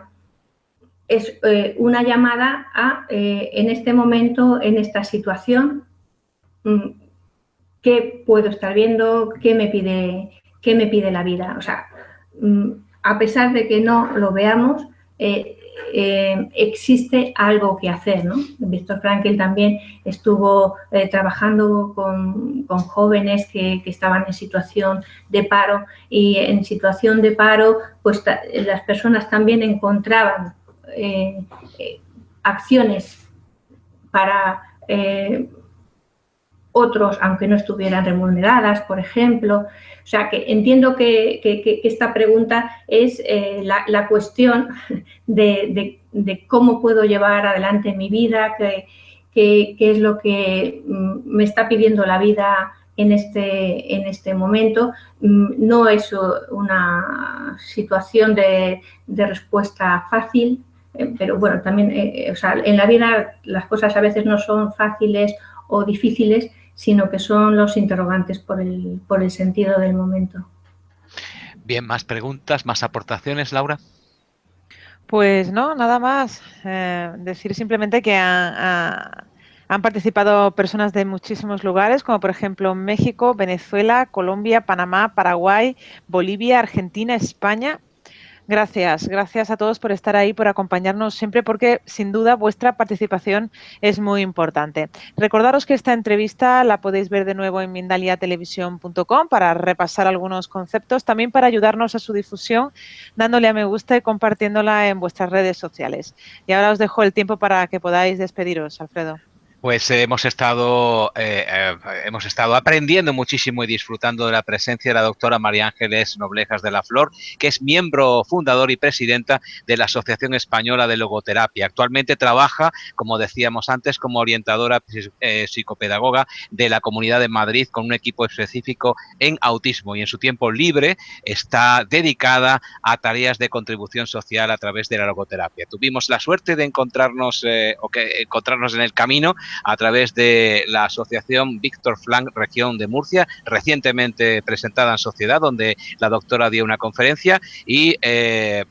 es una llamada a, en este momento, en esta situación, ¿qué puedo estar viendo? ¿Qué me pide la vida? O sea, a pesar de que no lo veamos, existe algo que hacer, ¿no? Viktor Frankl también estuvo trabajando con jóvenes que estaban en situación de paro, y en situación de paro pues las personas también encontraban acciones para otros, aunque no estuvieran remuneradas, por ejemplo. O sea, que entiendo que esta pregunta es la cuestión de cómo puedo llevar adelante mi vida, qué es lo que me está pidiendo la vida en este momento. No es una situación de respuesta fácil, pero bueno, también, o sea, en la vida las cosas a veces no son fáciles o difíciles, sino que son los interrogantes por el sentido del momento. Bien, más preguntas, más aportaciones, Laura. Pues no, nada más. Decir simplemente que han participado personas de muchísimos lugares, como por ejemplo México, Venezuela, Colombia, Panamá, Paraguay, Bolivia, Argentina, España. Gracias a todos por estar ahí, por acompañarnos siempre, porque sin duda vuestra participación es muy importante. Recordaros que esta entrevista la podéis ver de nuevo en mindaliatelevisión.com para repasar algunos conceptos, también para ayudarnos a su difusión, dándole a me gusta y compartiéndola en vuestras redes sociales. Y ahora os dejo el tiempo para que podáis despediros, Alfredo. Pues hemos estado aprendiendo muchísimo y disfrutando de la presencia de la doctora María Ángeles Noblejas de la Flor, que es miembro fundador y presidenta de la Asociación Española de Logoterapia. Actualmente trabaja, como decíamos antes, como orientadora psicopedagoga de la Comunidad de Madrid, con un equipo específico en autismo, y en su tiempo libre está dedicada a tareas de contribución social a través de la logoterapia. Tuvimos la suerte de encontrarnos en el camino, a través de la asociación Víctor Frank Región de Murcia, recientemente presentada en sociedad, donde la doctora dio una conferencia y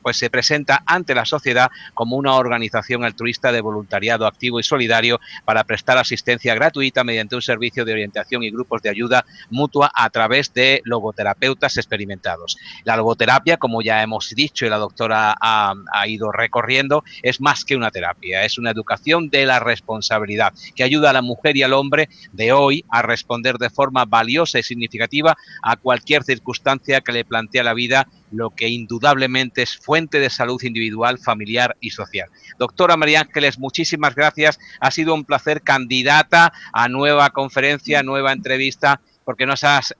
pues se presenta ante la sociedad como una organización altruista de voluntariado activo y solidario para prestar asistencia gratuita mediante un servicio de orientación y grupos de ayuda mutua a través de logoterapeutas experimentados. La logoterapia, como ya hemos dicho y la doctora ha ido recorriendo, es más que una terapia, es una educación de la responsabilidad que ayuda a la mujer y al hombre de hoy a responder de forma valiosa y significativa a cualquier circunstancia que le plantea la vida, lo que indudablemente es fuente de salud individual, familiar y social. Doctora María Ángeles, muchísimas gracias. Ha sido un placer, candidata a nueva conferencia, nueva entrevista, porque nos has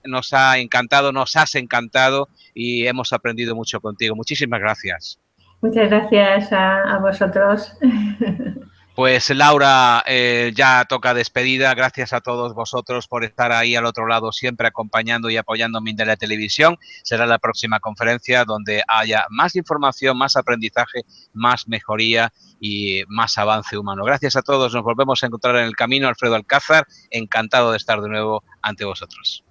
encantado y hemos aprendido mucho contigo. Muchísimas gracias. Muchas gracias a vosotros. Pues Laura, ya toca despedida. Gracias a todos vosotros por estar ahí al otro lado, siempre acompañando y apoyando Mindalia Televisión. Será la próxima conferencia donde haya más información, más aprendizaje, más mejoría y más avance humano. Gracias a todos. Nos volvemos a encontrar en el camino. Alfredo Alcázar, encantado de estar de nuevo ante vosotros.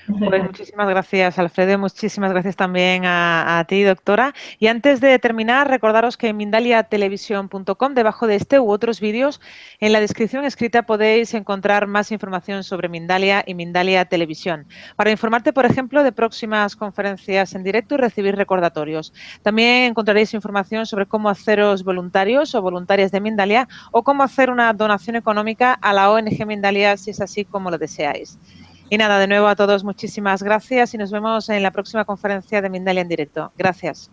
Pues muchísimas gracias, Alfredo. Muchísimas gracias también a ti, doctora. Y antes de terminar, recordaros que en mindaliatelevisión.com, debajo de este u otros vídeos, en la descripción escrita podéis encontrar más información sobre Mindalia y Mindalia Televisión, para informarte, por ejemplo, de próximas conferencias en directo y recibir recordatorios. También encontraréis información sobre cómo haceros voluntarios o voluntarias de Mindalia o cómo hacer una donación económica a la ONG Mindalia si es así como lo deseáis. Y nada, de nuevo a todos muchísimas gracias y nos vemos en la próxima conferencia de Mindalia en directo. Gracias.